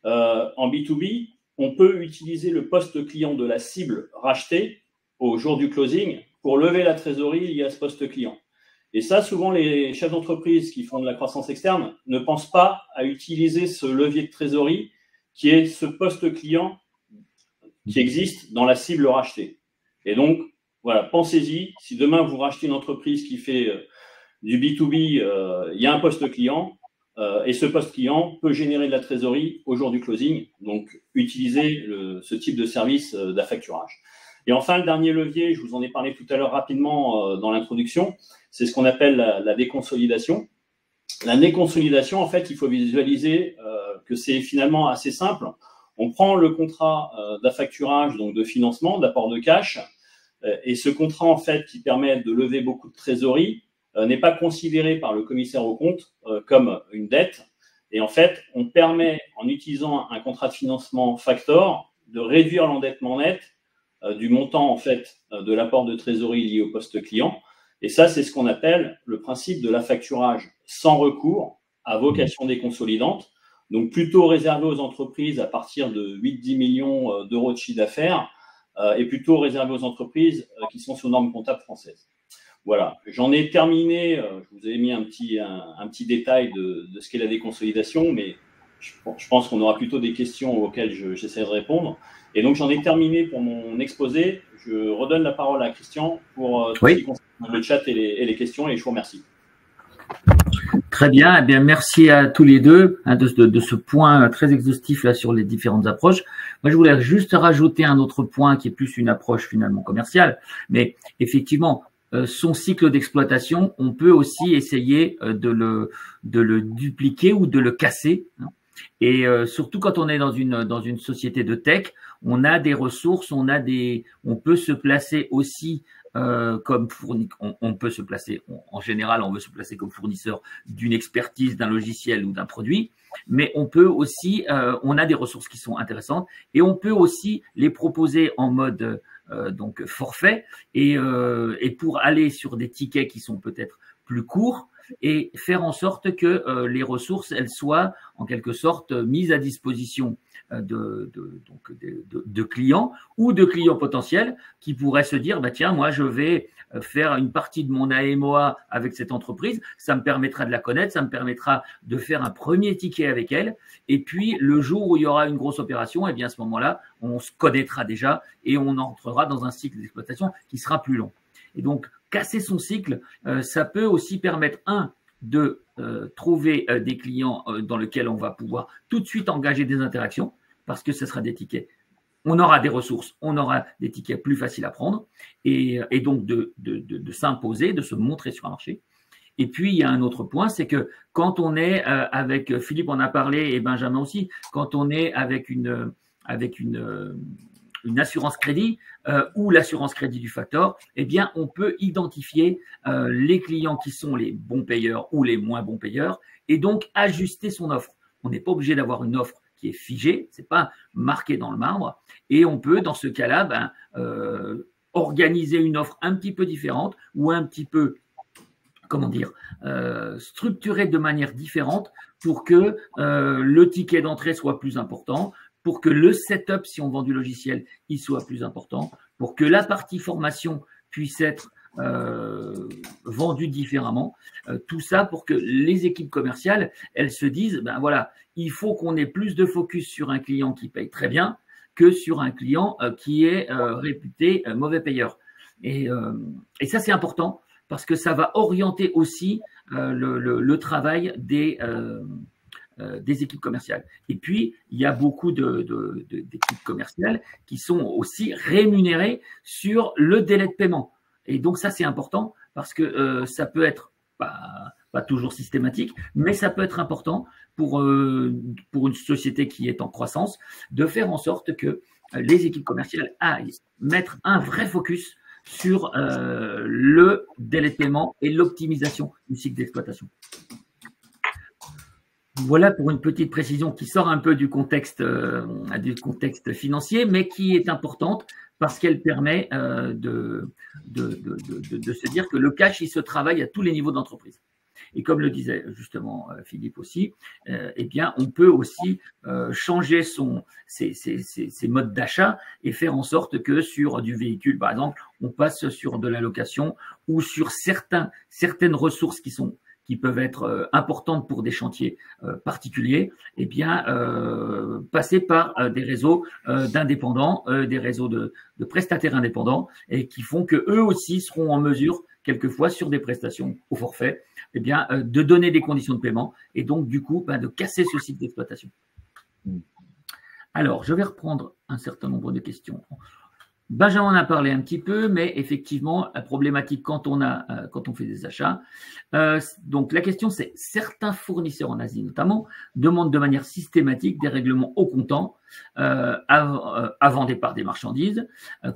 en B2B, on peut utiliser le poste client de la cible rachetée au jour du closing pour lever la trésorerie liée à ce poste client. Et ça, souvent, les chefs d'entreprise qui font de la croissance externe ne pensent pas à utiliser ce levier de trésorerie qui est ce poste client qui existe dans la cible rachetée. Et donc, voilà, pensez-y. Si demain, vous rachetez une entreprise qui fait du B2B, il y a un poste client et ce poste client peut générer de la trésorerie au jour du closing. Donc, utilisez ce type de service d'affacturage. Et enfin, le dernier levier, je vous en ai parlé tout à l'heure rapidement dans l'introduction, c'est ce qu'on appelle la déconsolidation. La déconsolidation, en fait, il faut visualiser que c'est finalement assez simple. On prend le contrat d'affacturage, donc de financement, d'apport de cash, et ce contrat, en fait, qui permet de lever beaucoup de trésorerie, n'est pas considéré par le commissaire aux comptes comme une dette. Et en fait, on permet, en utilisant un contrat de financement factor, de réduire l'endettement net du montant, en fait, de l'apport de trésorerie lié au poste client. Et ça, c'est ce qu'on appelle le principe de l'affacturage sans recours à vocation déconsolidante, donc plutôt réservé aux entreprises à partir de 8-10 millions d'euros de chiffre d'affaires et plutôt réservé aux entreprises qui sont sous normes comptables françaises. Voilà, j'en ai terminé, je vous ai mis un petit détail de ce qu'est la déconsolidation, mais je pense qu'on aura plutôt des questions auxquelles j'essaie de répondre. Et donc, j'en ai terminé pour mon exposé. Je redonne la parole à Christian pour tout ce qui concerne le chat et les questions, et je vous remercie. Très bien. Eh bien, merci à tous les deux de ce point très exhaustif là sur les différentes approches. Moi, je voulais juste rajouter un autre point qui est plus une approche finalement commerciale, mais effectivement, son cycle d'exploitation, on peut aussi essayer de le dupliquer ou de le casser. Et surtout quand on est dans une société de tech, on a des ressources, on peut se placer aussi comme on peut se placer, en général, on veut se placer comme fournisseur d'une expertise, d'un logiciel ou d'un produit, mais on peut aussi, on a des ressources qui sont intéressantes et on peut aussi les proposer en mode donc forfait et pour aller sur des tickets qui sont peut-être plus courts et faire en sorte que les ressources elles soient en quelque sorte mises à disposition de clients ou de clients potentiels qui pourraient se dire bah tiens moi je vais faire une partie de mon AMOA avec cette entreprise, ça me permettra de la connaître, ça me permettra de faire un premier ticket avec elle et puis le jour où il y aura une grosse opération, et bien à ce moment-là on se connaîtra déjà et on entrera dans un cycle d'exploitation qui sera plus long. Et donc casser son cycle, ça peut aussi permettre de trouver des clients dans lesquels on va pouvoir tout de suite engager des interactions parce que ce sera des tickets. On aura des ressources, on aura des tickets plus faciles à prendre et donc de s'imposer, de se montrer sur un marché. Et puis, il y a un autre point, c'est que quand on est avec, Philippe en a parlé et Benjamin aussi, quand on est avec une assurance crédit ou l'assurance crédit du facteur, eh bien, on peut identifier les clients qui sont les bons payeurs ou les moins bons payeurs et donc ajuster son offre. On n'est pas obligé d'avoir une offre qui est figée, c'est pas marqué dans le marbre, et on peut, dans ce cas-là, organiser une offre un petit peu différente ou un petit peu, comment dire, structurée de manière différente pour que le ticket d'entrée soit plus important, pour que le setup, si on vend du logiciel, il soit plus important, pour que la partie formation puisse être vendue différemment. Tout ça pour que les équipes commerciales, elles se disent, ben voilà, il faut qu'on ait plus de focus sur un client qui paye très bien que sur un client qui est réputé mauvais payeur. Et ça, c'est important parce que ça va orienter aussi le travail des équipes commerciales. Et puis, il y a beaucoup d'équipes commerciales qui sont aussi rémunérées sur le délai de paiement. Et donc, ça, c'est important parce que ça peut être pas toujours systématique, mais ça peut être important pour une société qui est en croissance de faire en sorte que les équipes commerciales aillent mettre un vrai focus sur le délai de paiement et l'optimisation du cycle d'exploitation. Voilà pour une petite précision qui sort un peu du contexte financier, mais qui est importante parce qu'elle permet de se dire que le cash, il se travaille à tous les niveaux d'entreprise. Et comme le disait justement Philippe aussi, eh bien, on peut aussi changer ses modes d'achat et faire en sorte que sur du véhicule, par exemple, on passe sur de la location ou sur certaines ressources qui peuvent être importantes pour des chantiers particuliers, eh bien, passer par des réseaux d'indépendants, des réseaux de prestataires indépendants, et qui font que eux aussi seront en mesure, quelquefois sur des prestations au forfait, eh bien, de donner des conditions de paiement et donc du coup de casser ce cycle d'exploitation. Alors, je vais reprendre un certain nombre de questions. Benjamin en a parlé un petit peu, mais effectivement, la problématique quand on fait des achats. Donc, la question, c'est certains fournisseurs en Asie notamment demandent de manière systématique des règlements au comptant avant départ des marchandises.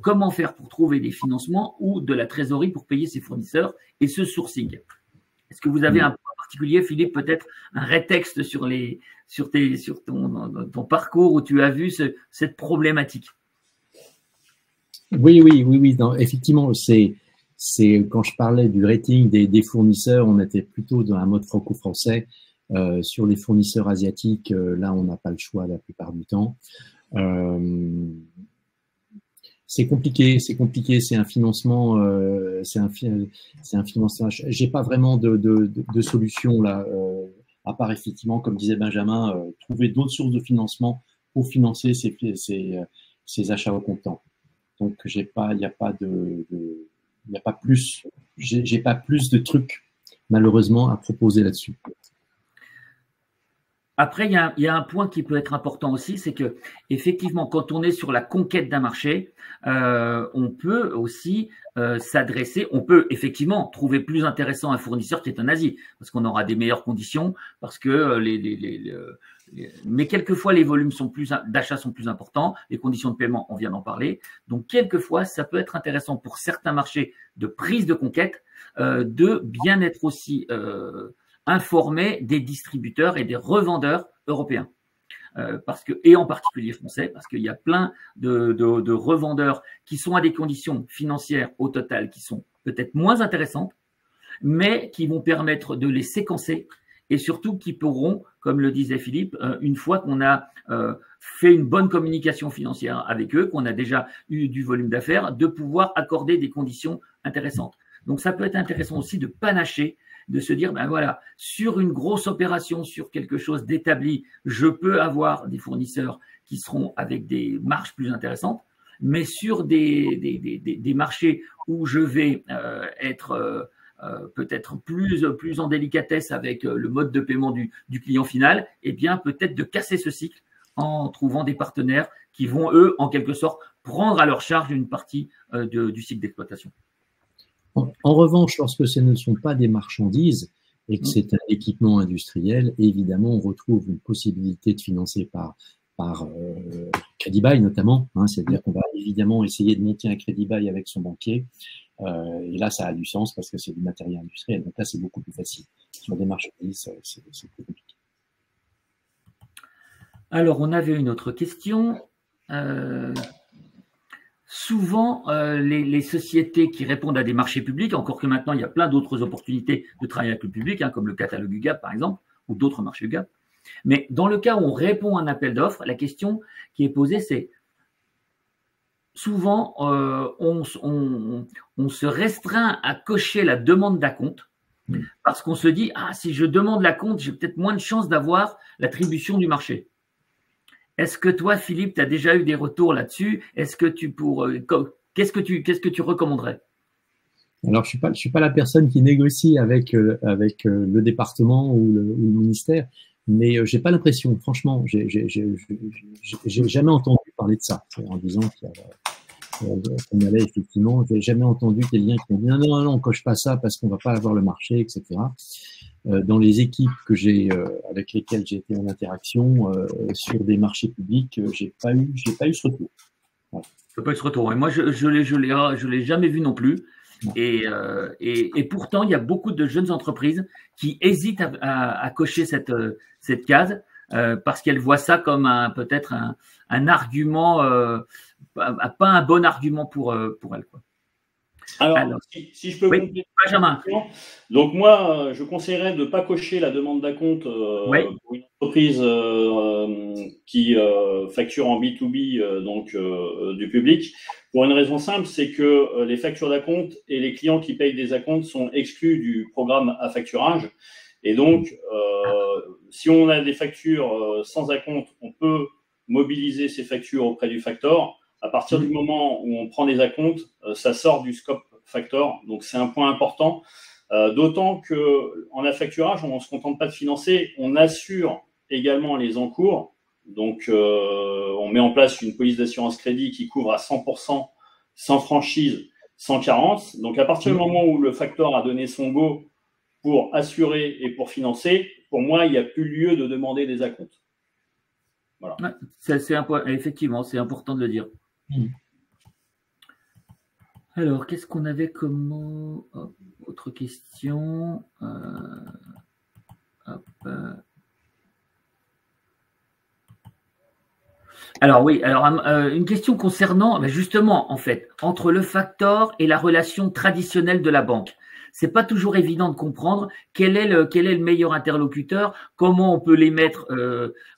Comment faire pour trouver des financements ou de la trésorerie pour payer ses fournisseurs et ce sourcing? Est-ce que vous avez un point particulier, Philippe, peut-être un rétexte sur ton parcours où tu as vu cette problématique? Oui. Non, effectivement, c'est quand je parlais du rating des fournisseurs, on était plutôt dans un mode franco-français. Sur les fournisseurs asiatiques, là, on n'a pas le choix la plupart du temps. C'est compliqué. C'est un financement. C'est un financement. J'ai pas vraiment de solution là, à part effectivement, comme disait Benjamin, trouver d'autres sources de financement pour financer ces achats au comptant. Donc, j'ai pas plus de trucs, malheureusement, à proposer là-dessus. Après, il y a un point qui peut être important aussi, c'est que effectivement, quand on est sur la conquête d'un marché, on peut aussi s'adresser, on peut effectivement trouver plus intéressant un fournisseur qui est en Asie, parce qu'on aura des meilleures conditions, parce que mais quelquefois les volumes d'achat sont plus importants, les conditions de paiement, on vient d'en parler. Donc quelquefois, ça peut être intéressant pour certains marchés de prise de conquête de bien être aussi informé des distributeurs et des revendeurs européens. Et en particulier français, parce qu'il y a plein de revendeurs qui sont à des conditions financières au total qui sont peut-être moins intéressantes, mais qui vont permettre de les séquencer et surtout qui pourront, comme le disait Philippe, une fois qu'on a fait une bonne communication financière avec eux, qu'on a déjà eu du volume d'affaires, de pouvoir accorder des conditions intéressantes. Donc ça peut être intéressant aussi de panacher, de se dire, ben voilà, sur une grosse opération, sur quelque chose d'établi, je peux avoir des fournisseurs qui seront avec des marges plus intéressantes, mais sur des marchés où je vais être peut-être plus en délicatesse avec le mode de paiement du client final, eh bien peut-être de casser ce cycle en trouvant des partenaires qui vont, eux, en quelque sorte, prendre à leur charge une partie du cycle d'exploitation. En revanche, lorsque ce ne sont pas des marchandises et que c'est un équipement industriel, évidemment, on retrouve une possibilité de financer par par Crédit Bail notamment, hein, c'est-à-dire qu'on va évidemment essayer de monter un Crédit Bail avec son banquier, et là ça a du sens parce que c'est du matériel industriel, donc là c'est beaucoup plus facile. Sur des marchandises, c'est plus compliqué. Alors, on avait une autre question. Souvent, les sociétés qui répondent à des marchés publics, encore que maintenant il y a plein d'autres opportunités de travailler avec le public, hein, comme le catalogue UGAP par exemple, ou d'autres marchés UGAP. Mais dans le cas où on répond à un appel d'offres, la question qui est posée, c'est souvent on se restreint à cocher la demande d'acompte parce qu'on se dit ah, si je demande l'acompte, j'ai peut-être moins de chances d'avoir l'attribution du marché. Est-ce que toi, Philippe, tu as déjà eu des retours là-dessus? Est-ce que qu'est-ce que tu recommanderais? Alors, je suis pas la personne qui négocie avec le département ou le ministère, mais j'ai pas l'impression, franchement, j'ai jamais entendu parler de ça, en disant qu'on allait effectivement, j'ai jamais entendu quelqu'un qui m'a dit non, on coche pas ça parce qu'on va pas avoir le marché, etc. Dans les équipes que avec lesquelles j'ai été en interaction sur des marchés publics, j'ai pas eu ce retour. Voilà. Pas eu ce retour. Et moi, je l'ai jamais vu non plus. Et pourtant, il y a beaucoup de jeunes entreprises qui hésitent à cocher cette case parce qu'elles voient ça comme peut-être un argument, pas un bon argument pour elles, quoi. Alors, si je peux compléter, Benjamin. Donc moi, je conseillerais de ne pas cocher la demande d'acompte pour une entreprise qui facture en B2B, donc du public, pour une raison simple, c'est que les factures d'acompte et les clients qui payent des acomptes sont exclus du programme à facturage. Et donc, si on a des factures sans acompte, on peut mobiliser ces factures auprès du factor. À partir du moment où on prend des acomptes, ça sort du scope factor. Donc, c'est un point important. D'autant qu'en affacturage, on ne se contente pas de financer, on assure également les encours. Donc, on met en place une police d'assurance crédit qui couvre à 100%, sans franchise, sans carence. Donc, à partir du moment où le factor a donné son go pour assurer et pour financer, pour moi, il n'y a plus lieu de demander des acomptes. Voilà. Effectivement, c'est important de le dire. Alors, qu'est-ce qu'on avait comme autre question? Alors oui, une question concernant justement, en fait, entre le factor et la relation traditionnelle de la banque. C'est pas toujours évident de comprendre quel est le meilleur interlocuteur, comment on peut les mettre,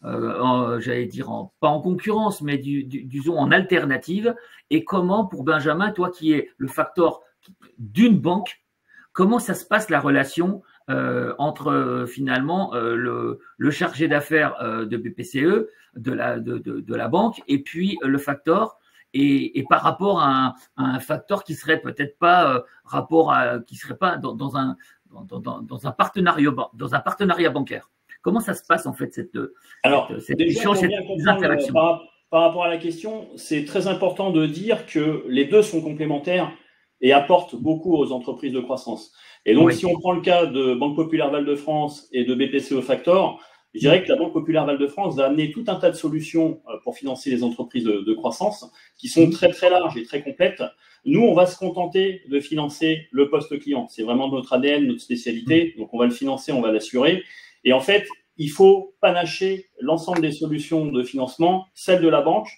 j'allais dire, pas en concurrence, mais disons en alternative, et comment, pour Benjamin, toi qui es le factor d'une banque, comment ça se passe la relation entre finalement le chargé d'affaires de BPCE, de la banque, et puis le factor, et par rapport à un facteur qui serait peut-être pas qui serait pas dans un partenariat bancaire. Comment ça se passe en fait cette interaction? Par rapport à la question, c'est très important de dire que les deux sont complémentaires et apportent beaucoup aux entreprises de croissance. Et donc, si on prend le cas de Banque Populaire Val-de-France et de BPCE Factor, je dirais que la Banque Populaire Val-de-France va amener tout un tas de solutions pour financer les entreprises de croissance qui sont très, très larges et très complètes. Nous, on va se contenter de financer le poste client. C'est vraiment notre ADN, notre spécialité. Donc, on va le financer, on va l'assurer. Et en fait, il faut panacher l'ensemble des solutions de financement, celle de la banque,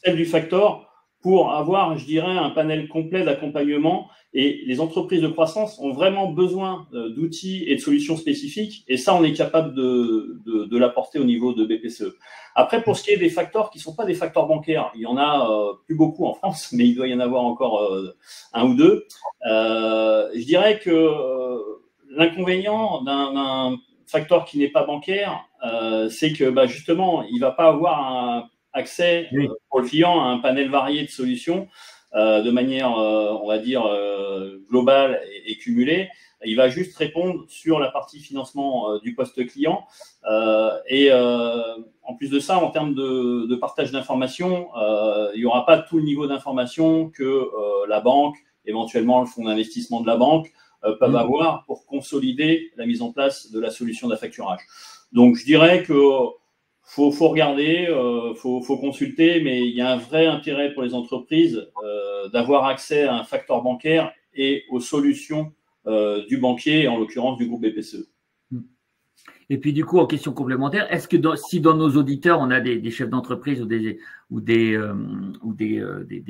celle du factor, pour avoir, je dirais, un panel complet d'accompagnement. Et les entreprises de croissance ont vraiment besoin d'outils et de solutions spécifiques. Et ça, on est capable de l'apporter au niveau de BPCE. Après, pour ce qui est des facteurs qui ne sont pas des facteurs bancaires, il y en a plus beaucoup en France, mais il doit y en avoir encore un ou deux. Je dirais que l'inconvénient d'un facteur qui n'est pas bancaire, c'est que justement, il ne va pas avoir accès pour le client à un panel varié de solutions de manière, on va dire, globale et cumulée. Il va juste répondre sur la partie financement du poste client. En plus de ça, en termes de partage d'informations, il n'y aura pas tout le niveau d'information que la banque, éventuellement le fonds d'investissement de la banque, peuvent avoir pour consolider la mise en place de la solution d'affacturage. Donc, je dirais que faut regarder, faut consulter, mais il y a un vrai intérêt pour les entreprises d'avoir accès à un facteur bancaire et aux solutions du banquier, en l'occurrence du groupe BPCE. Et puis du coup, en question complémentaire, est-ce que si dans nos auditeurs, on a des chefs d'entreprise ou des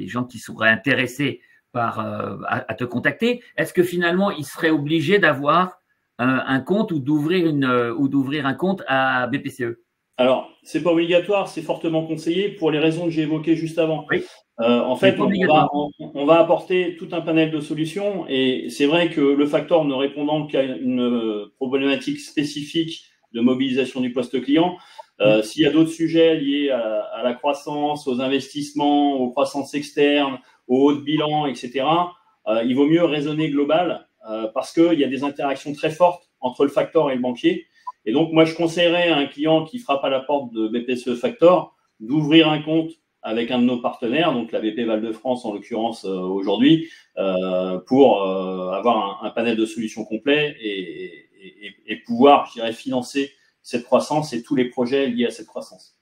gens qui seraient intéressés à te contacter, est-ce que finalement, ils seraient obligés d'avoir un compte ou d'ouvrir un compte à BPCE? Alors, c'est pas obligatoire, c'est fortement conseillé pour les raisons que j'ai évoquées juste avant. Oui. En fait, on va apporter tout un panel de solutions et c'est vrai que le facteur ne répondant qu'à une problématique spécifique de mobilisation du poste client, s'il y a d'autres sujets liés à la croissance, aux investissements, aux croissances externes, aux hauts de bilan, etc., il vaut mieux raisonner global parce qu'il y a des interactions très fortes entre le facteur et le banquier. Et donc, moi, je conseillerais à un client qui frappe à la porte de BPCE Factor d'ouvrir un compte avec un de nos partenaires, donc la BP Val-de-France en l'occurrence aujourd'hui, pour avoir un panel de solutions complet et pouvoir, je dirais, financer cette croissance et tous les projets liés à cette croissance.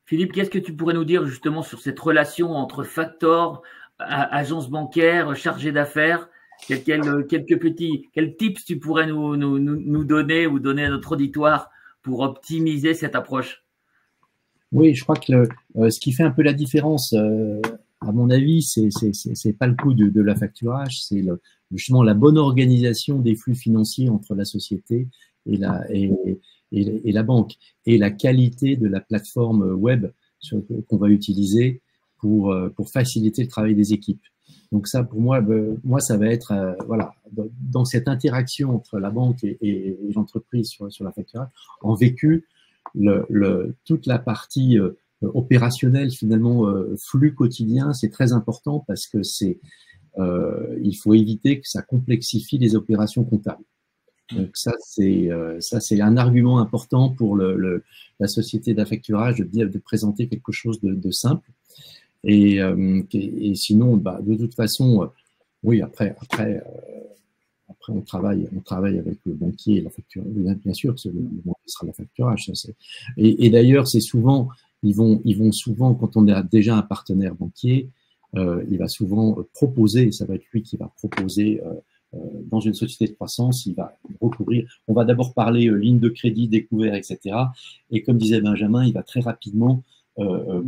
Philippe, qu'est-ce que tu pourrais nous dire justement sur cette relation entre Factor, agence bancaire, chargé d'affaires? Quels tips tu pourrais nous donner ou donner à notre auditoire pour optimiser cette approche? Oui, je crois que ce qui fait un peu la différence, à mon avis, c'est pas le coût de la facturage, c'est justement la bonne organisation des flux financiers entre la société et la banque, et la qualité de la plateforme web qu'on va utiliser pour faciliter le travail des équipes. Donc ça, pour moi, ça va être voilà, dans cette interaction entre la banque et l'entreprise sur la facturage, en vécu toute la partie opérationnelle, finalement, flux quotidien, c'est très important parce que il faut éviter que ça complexifie les opérations comptables. Donc ça, c'est un argument important pour la société d'affacturage de présenter quelque chose de simple. Et sinon, de toute façon, oui, après on travaille avec le banquier et la facture. Bien sûr que le banquier sera la facturage. Et d'ailleurs, c'est souvent, ils vont souvent, quand on a déjà un partenaire banquier, il va souvent proposer, ça va être lui qui va proposer dans une société de croissance, il va recourir. On va d'abord parler ligne de crédit, découvert, etc. Et comme disait Benjamin, il va très rapidement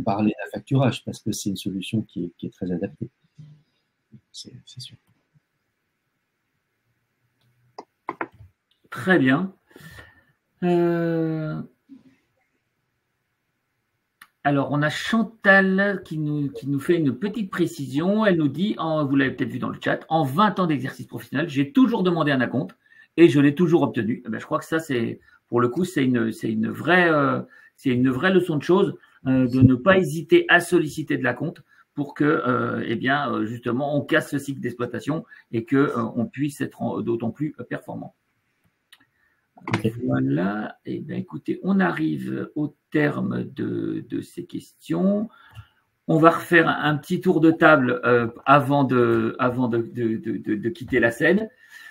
parler d'affacturage parce que c'est une solution qui est très adaptée. C'est sûr. Très bien. Alors, on a Chantal qui nous fait une petite précision. Elle nous dit, vous l'avez peut-être vu dans le chat, en 20 ans d'exercice professionnel, j'ai toujours demandé un acompte et je l'ai toujours obtenu. Je crois que ça, pour le coup, c'est une vraie leçon de choses de ne pas hésiter à solliciter de l'acompte pour que, justement, on casse ce cycle d'exploitation et que on puisse être d'autant plus performant. Voilà, et bien écoutez, on arrive au terme de ces questions. On va refaire un petit tour de table avant de quitter la scène.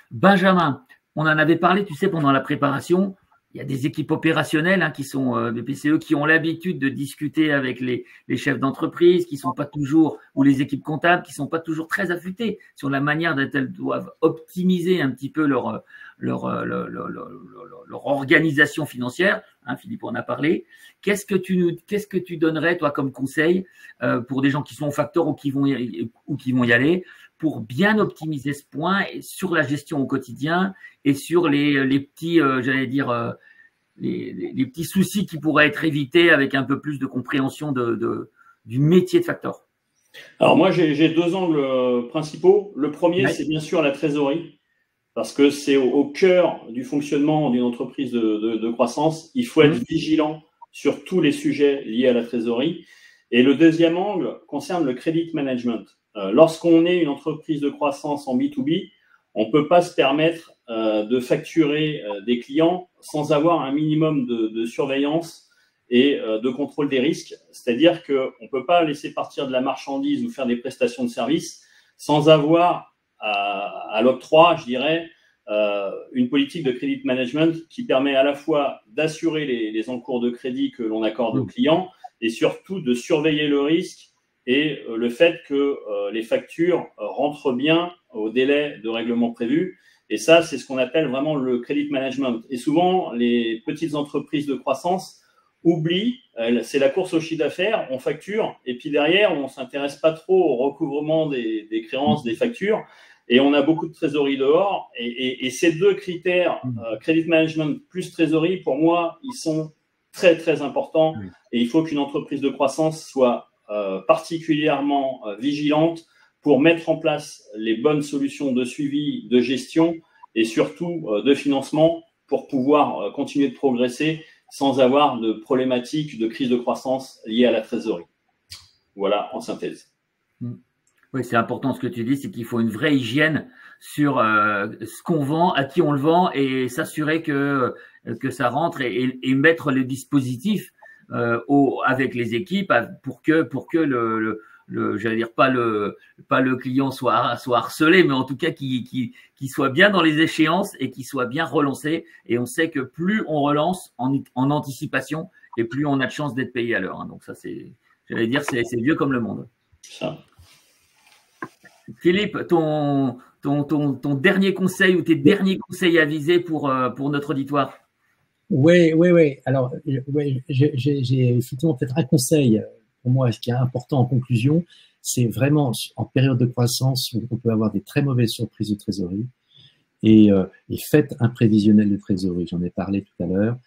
Benjamin, on en avait parlé, tu sais, pendant la préparation. Il y a des équipes opérationnelles qui sont BPCE, qui ont l'habitude de discuter avec les chefs d'entreprise, qui sont pas toujours, ou les équipes comptables, qui sont pas toujours très affûtées sur la manière dont elles doivent optimiser un petit peu leur organisation financière. Philippe en a parlé. Qu'est-ce que tu donnerais, toi, comme conseil pour des gens qui sont au facteur ou qui vont y aller pour bien optimiser ce point sur la gestion au quotidien et sur les petits, les petits soucis qui pourraient être évités avec un peu plus de compréhension du métier de facteur? Alors moi, j'ai deux angles principaux. Le premier, c'est bien sûr la trésorerie, parce que c'est au cœur du fonctionnement d'une entreprise de croissance. Il faut être vigilant sur tous les sujets liés à la trésorerie. Et le deuxième angle concerne le credit management. Lorsqu'on est une entreprise de croissance en B2B, on ne peut pas se permettre de facturer des clients sans avoir un minimum de surveillance et de contrôle des risques. C'est-à-dire qu'on ne peut pas laisser partir de la marchandise ou faire des prestations de services sans avoir à l'octroi, je dirais, une politique de credit management qui permet à la fois d'assurer les encours de crédit que l'on accorde aux clients et surtout de surveiller le risque et le fait que les factures rentrent bien au délai de règlement prévu. Et ça, c'est ce qu'on appelle vraiment le credit management. Et souvent, les petites entreprises de croissance oublient, c'est la course au chiffre d'affaires, on facture, et puis derrière, on ne s'intéresse pas trop au recouvrement des créances, des factures, et on a beaucoup de trésorerie dehors. Et ces deux critères, credit management plus trésorerie, pour moi, ils sont très, très importants. Et il faut qu'une entreprise de croissance soit particulièrement vigilante pour mettre en place les bonnes solutions de suivi, de gestion et surtout de financement pour pouvoir continuer de progresser sans avoir de problématiques de crise de croissance liées à la trésorerie. Voilà, en synthèse. Oui, c'est important ce que tu dis, c'est qu'il faut une vraie hygiène sur ce qu'on vend, à qui on le vend et s'assurer que ça rentre et mettre le dispositif avec les équipes pour que j'allais dire pas le client soit harcelé, mais en tout cas qu'il soit bien dans les échéances et qu'il soit bien relancé. Et on sait que plus on relance en anticipation et plus on a de chances d'être payé à l'heure. Donc ça, j'allais dire, c'est vieux comme le monde. Ça. Philippe, ton dernier conseil ou tes derniers conseils avisés pour notre auditoire? Oui. Alors, j'ai effectivement peut-être un conseil pour moi, ce qui est important en conclusion, c'est vraiment en période de croissance où on peut avoir des très mauvaises surprises de trésorerie et faites un prévisionnel de trésorerie. J'en ai parlé tout à l'heure.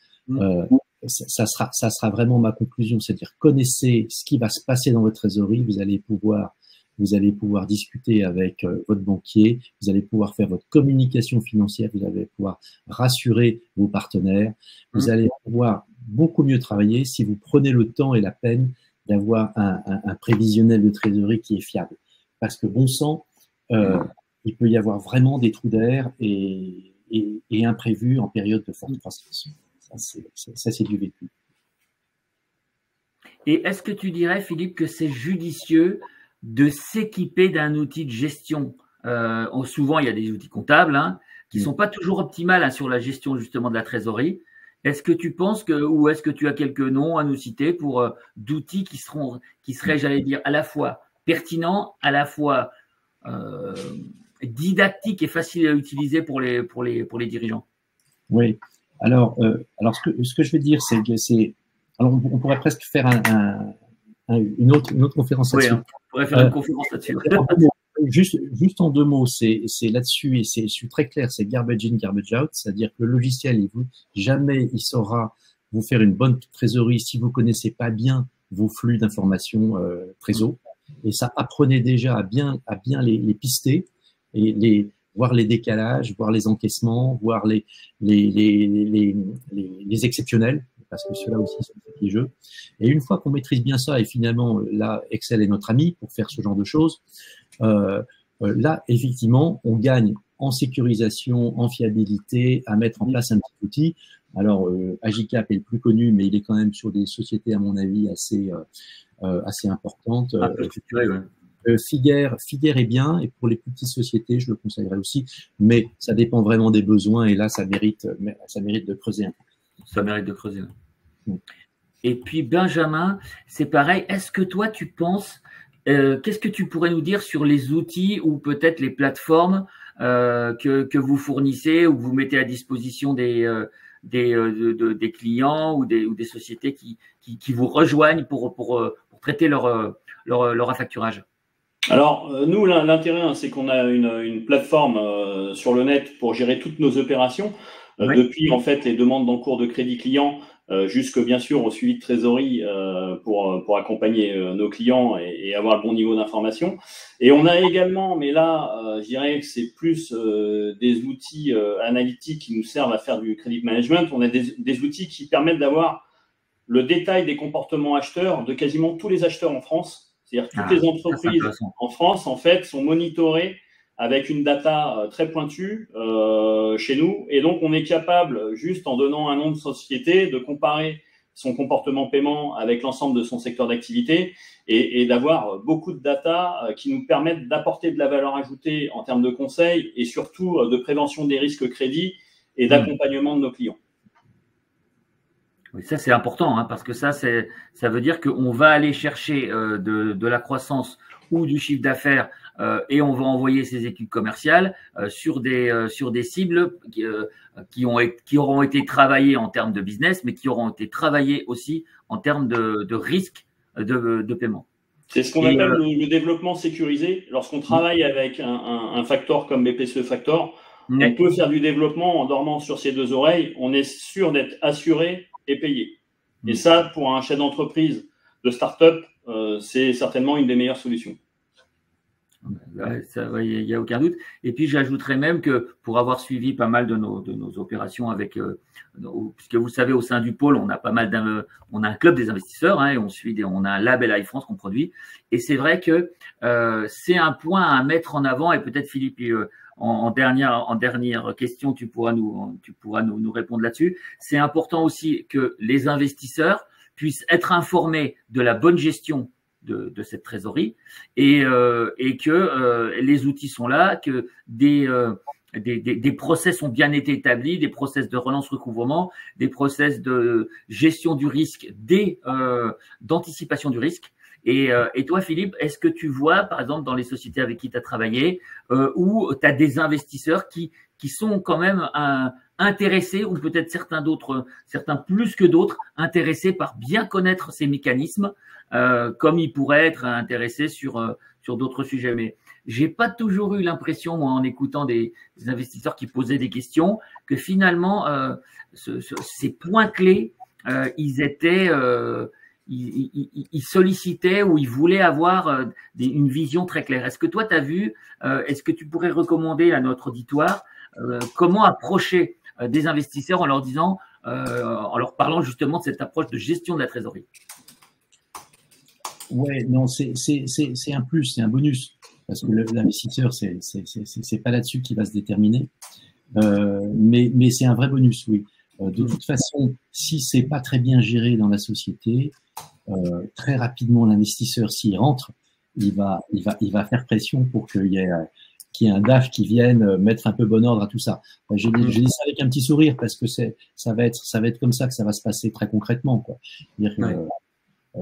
Ça sera vraiment ma conclusion, c'est-à-dire connaissez ce qui va se passer dans votre trésorerie. Vous allez pouvoir discuter avec votre banquier, vous allez pouvoir faire votre communication financière, vous allez pouvoir rassurer vos partenaires, vous allez pouvoir beaucoup mieux travailler si vous prenez le temps et la peine d'avoir un prévisionnel de trésorerie qui est fiable. Parce que bon sang, il peut y avoir vraiment des trous d'air et imprévus en période de forte croissance. Ça, c'est du vécu. Et est-ce que tu dirais, Philippe, que c'est judicieux de s'équiper d'un outil de gestion? Souvent, il y a des outils comptables qui ne sont pas toujours optimales sur la gestion justement de la trésorerie. Est-ce que tu penses ou est-ce que tu as quelques noms à nous citer pour d'outils qui seraient, j'allais dire, à la fois pertinents, à la fois didactiques et faciles à utiliser pour les dirigeants? Oui. Alors ce que je veux dire, c'est que alors on pourrait presque faire une autre conférence là-dessus. Oui, on pourrait faire une conférence là-dessus. Juste en deux mots, c'est là-dessus et je suis très clair, c'est garbage in, garbage out, c'est-à-dire que le logiciel, jamais il saura vous faire une bonne trésorerie si vous connaissez pas bien vos flux d'informations trésor. Et ça, apprenez déjà à bien les pister et voir les décalages, voir les encaissements, voir les exceptionnels, parce que ceux-là aussi sont petits jeux. Et une fois qu'on maîtrise bien ça, et finalement, là, Excel est notre ami pour faire ce genre de choses, là, effectivement, on gagne en sécurisation, en fiabilité, à mettre en place un petit outil. Alors, Agicap est le plus connu, mais il est quand même sur des sociétés, à mon avis, assez importantes. Figuer est bien, et pour les plus petites sociétés, je le conseillerais aussi, mais ça dépend vraiment des besoins, et là, ça mérite de creuser un peu. Ça mérite de creuser. Et puis, Benjamin, c'est pareil. Est-ce que toi, tu penses, qu'est-ce que tu pourrais nous dire sur les outils ou peut-être les plateformes que vous fournissez ou que vous mettez à disposition des clients ou des sociétés qui vous rejoignent pour traiter leur affacturage? Alors, nous, l'intérêt, c'est qu'on a une plateforme sur le net pour gérer toutes nos opérations, depuis en fait les demandes d'encours de crédit client jusque bien sûr au suivi de trésorerie pour accompagner nos clients et avoir le bon niveau d'information. Et on a également, mais là, je dirais que c'est plus des outils analytiques qui nous servent à faire du credit management. On a des outils qui permettent d'avoir le détail des comportements acheteurs de quasiment tous les acheteurs en France. C'est-à-dire que toutes les entreprises en France, en fait, sont monitorées avec une data très pointue chez nous. Et donc, on est capable, juste en donnant un nom de société, de comparer son comportement paiement avec l'ensemble de son secteur d'activité et d'avoir beaucoup de data qui nous permettent d'apporter de la valeur ajoutée en termes de conseils et surtout de prévention des risques crédits et d'accompagnement de nos clients. Oui, ça c'est important, hein, parce que ça veut dire qu'on va aller chercher de la croissance ou du chiffre d'affaires et on va envoyer ces équipes commerciales sur des cibles qui auront été travaillées en termes de business, mais qui auront été travaillées aussi en termes de risque de paiement. C'est ce qu'on appelle le développement sécurisé. Lorsqu'on travaille avec un factor comme BPCE Factor, on peut faire du développement en dormant sur ses deux oreilles. On est sûr d'être assuré et payé. Et ça, pour un chef d'entreprise de start-up, c'est certainement une des meilleures solutions. Il n'y a aucun doute. Et puis, j'ajouterais même que pour avoir suivi pas mal de nos opérations avec, puisque vous savez, au sein du pôle, on a pas mal on a un club des investisseurs, hein, et on a un label iFrance qu'on produit. Et c'est vrai que c'est un point à mettre en avant. Et peut-être Philippe, en dernière question, tu pourras nous répondre là-dessus. C'est important aussi que les investisseurs puissent être informés de la bonne gestion de cette trésorerie et que les outils sont là, que des process ont bien été établis, des process de relance-recouvrement, des process de gestion du risque, d'anticipation du risque. Et toi, Philippe, est-ce que tu vois, par exemple, dans les sociétés avec qui tu as travaillé, où tu as des investisseurs qui sont quand même intéressés, ou peut-être certains plus que d'autres, intéressés par bien connaître ces mécanismes, comme ils pourraient être intéressés sur d'autres sujets. Mais j'ai pas toujours eu l'impression, moi, en écoutant des investisseurs qui posaient des questions, que finalement, ces points clés, ils sollicitaient ou ils voulaient avoir une vision très claire. Est-ce que toi, tu as vu, est-ce que tu pourrais recommander à notre auditoire comment approcher des investisseurs en leur parlant justement de cette approche de gestion de la trésorerie? Ouais, non, c'est un plus, c'est un bonus, parce que l'investisseur, c'est pas là-dessus qu'il va se déterminer, mais c'est un vrai bonus, oui. De toute façon, si c'est pas très bien géré dans la société, très rapidement l'investisseur, s'il rentre, il va faire pression pour qu'il y ait un DAF qui vienne mettre un peu bon ordre à tout ça. J'ai dit ça avec un petit sourire parce que ça va être comme ça que ça va se passer très concrètement, quoi.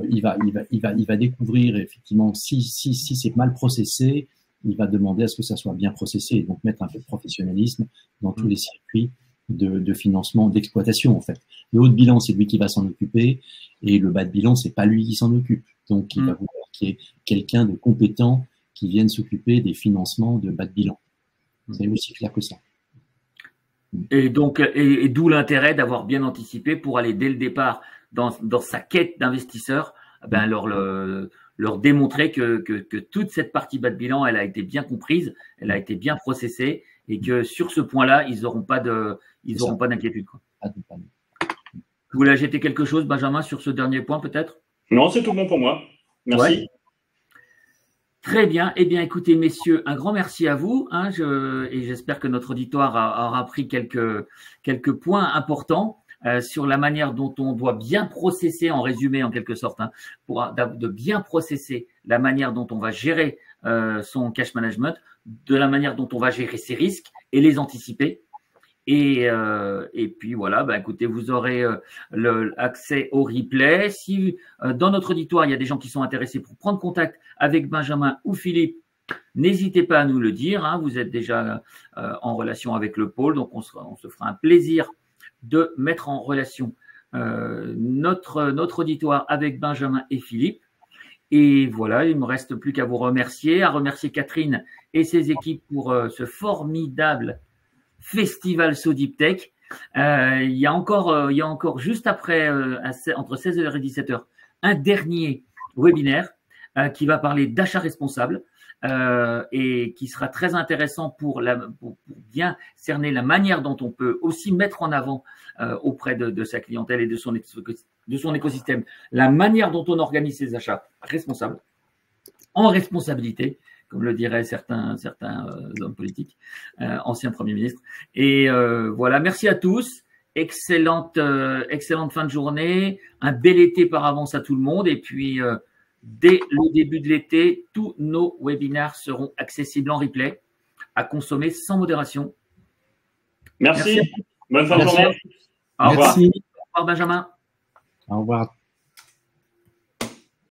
Il va découvrir effectivement si c'est mal processé, il va demander à ce que ça soit bien processé et donc mettre un peu de professionnalisme dans tous les circuits de financement, d'exploitation en fait. Le haut de bilan, c'est lui qui va s'en occuper et le bas de bilan, c'est pas lui qui s'en occupe. Donc il va vouloir qu'il y ait quelqu'un de compétent qui vienne s'occuper des financements de bas de bilan. C'est aussi clair que ça. Et donc, et d'où l'intérêt d'avoir bien anticipé pour aller dès le départ dans sa quête d'investisseurs, ben leur démontrer que toute cette partie bas de bilan, elle a été bien comprise, elle a été bien processée, et que sur ce point-là, ils n'auront pas d'inquiétude. Vous voulez ajouter quelque chose, Benjamin, sur ce dernier point, peut-être? Non, c'est tout bon pour moi. Merci. Ouais. Très bien. Eh bien, écoutez, messieurs, un grand merci à vous. Et j'espère que notre auditoire aura pris quelques points importants sur la manière dont on doit bien processer, en résumé en quelque sorte, de bien processer la manière dont on va gérer son cash management, de la manière dont on va gérer ses risques et les anticiper. Et puis voilà, écoutez, vous aurez l'accès au replay. Si dans notre auditoire, il y a des gens qui sont intéressés pour prendre contact avec Benjamin ou Philippe, n'hésitez pas à nous le dire. Vous êtes déjà en relation avec le pôle, donc on se fera un plaisir de mettre en relation notre auditoire avec Benjamin et Philippe. Et voilà, il ne me reste plus qu'à vous remercier, à remercier Catherine et ses équipes pour ce formidable Festival SoDeepTech. Il y a encore juste après, entre 16h et 17h, un dernier webinaire qui va parler d'achat responsable et qui sera très intéressant pour bien cerner la manière dont on peut aussi mettre en avant auprès de sa clientèle et de son écosystème la manière dont on organise ses achats responsables, en responsabilité, comme le diraient certains hommes politiques, anciens premiers ministres. Et voilà, merci à tous. excellente fin de journée, un bel été par avance à tout le monde. Et puis, dès le début de l'été, tous nos webinaires seront accessibles en replay, à consommer sans modération. Merci. Bonne fin de journée. Au revoir. Au revoir, Benjamin. Au revoir.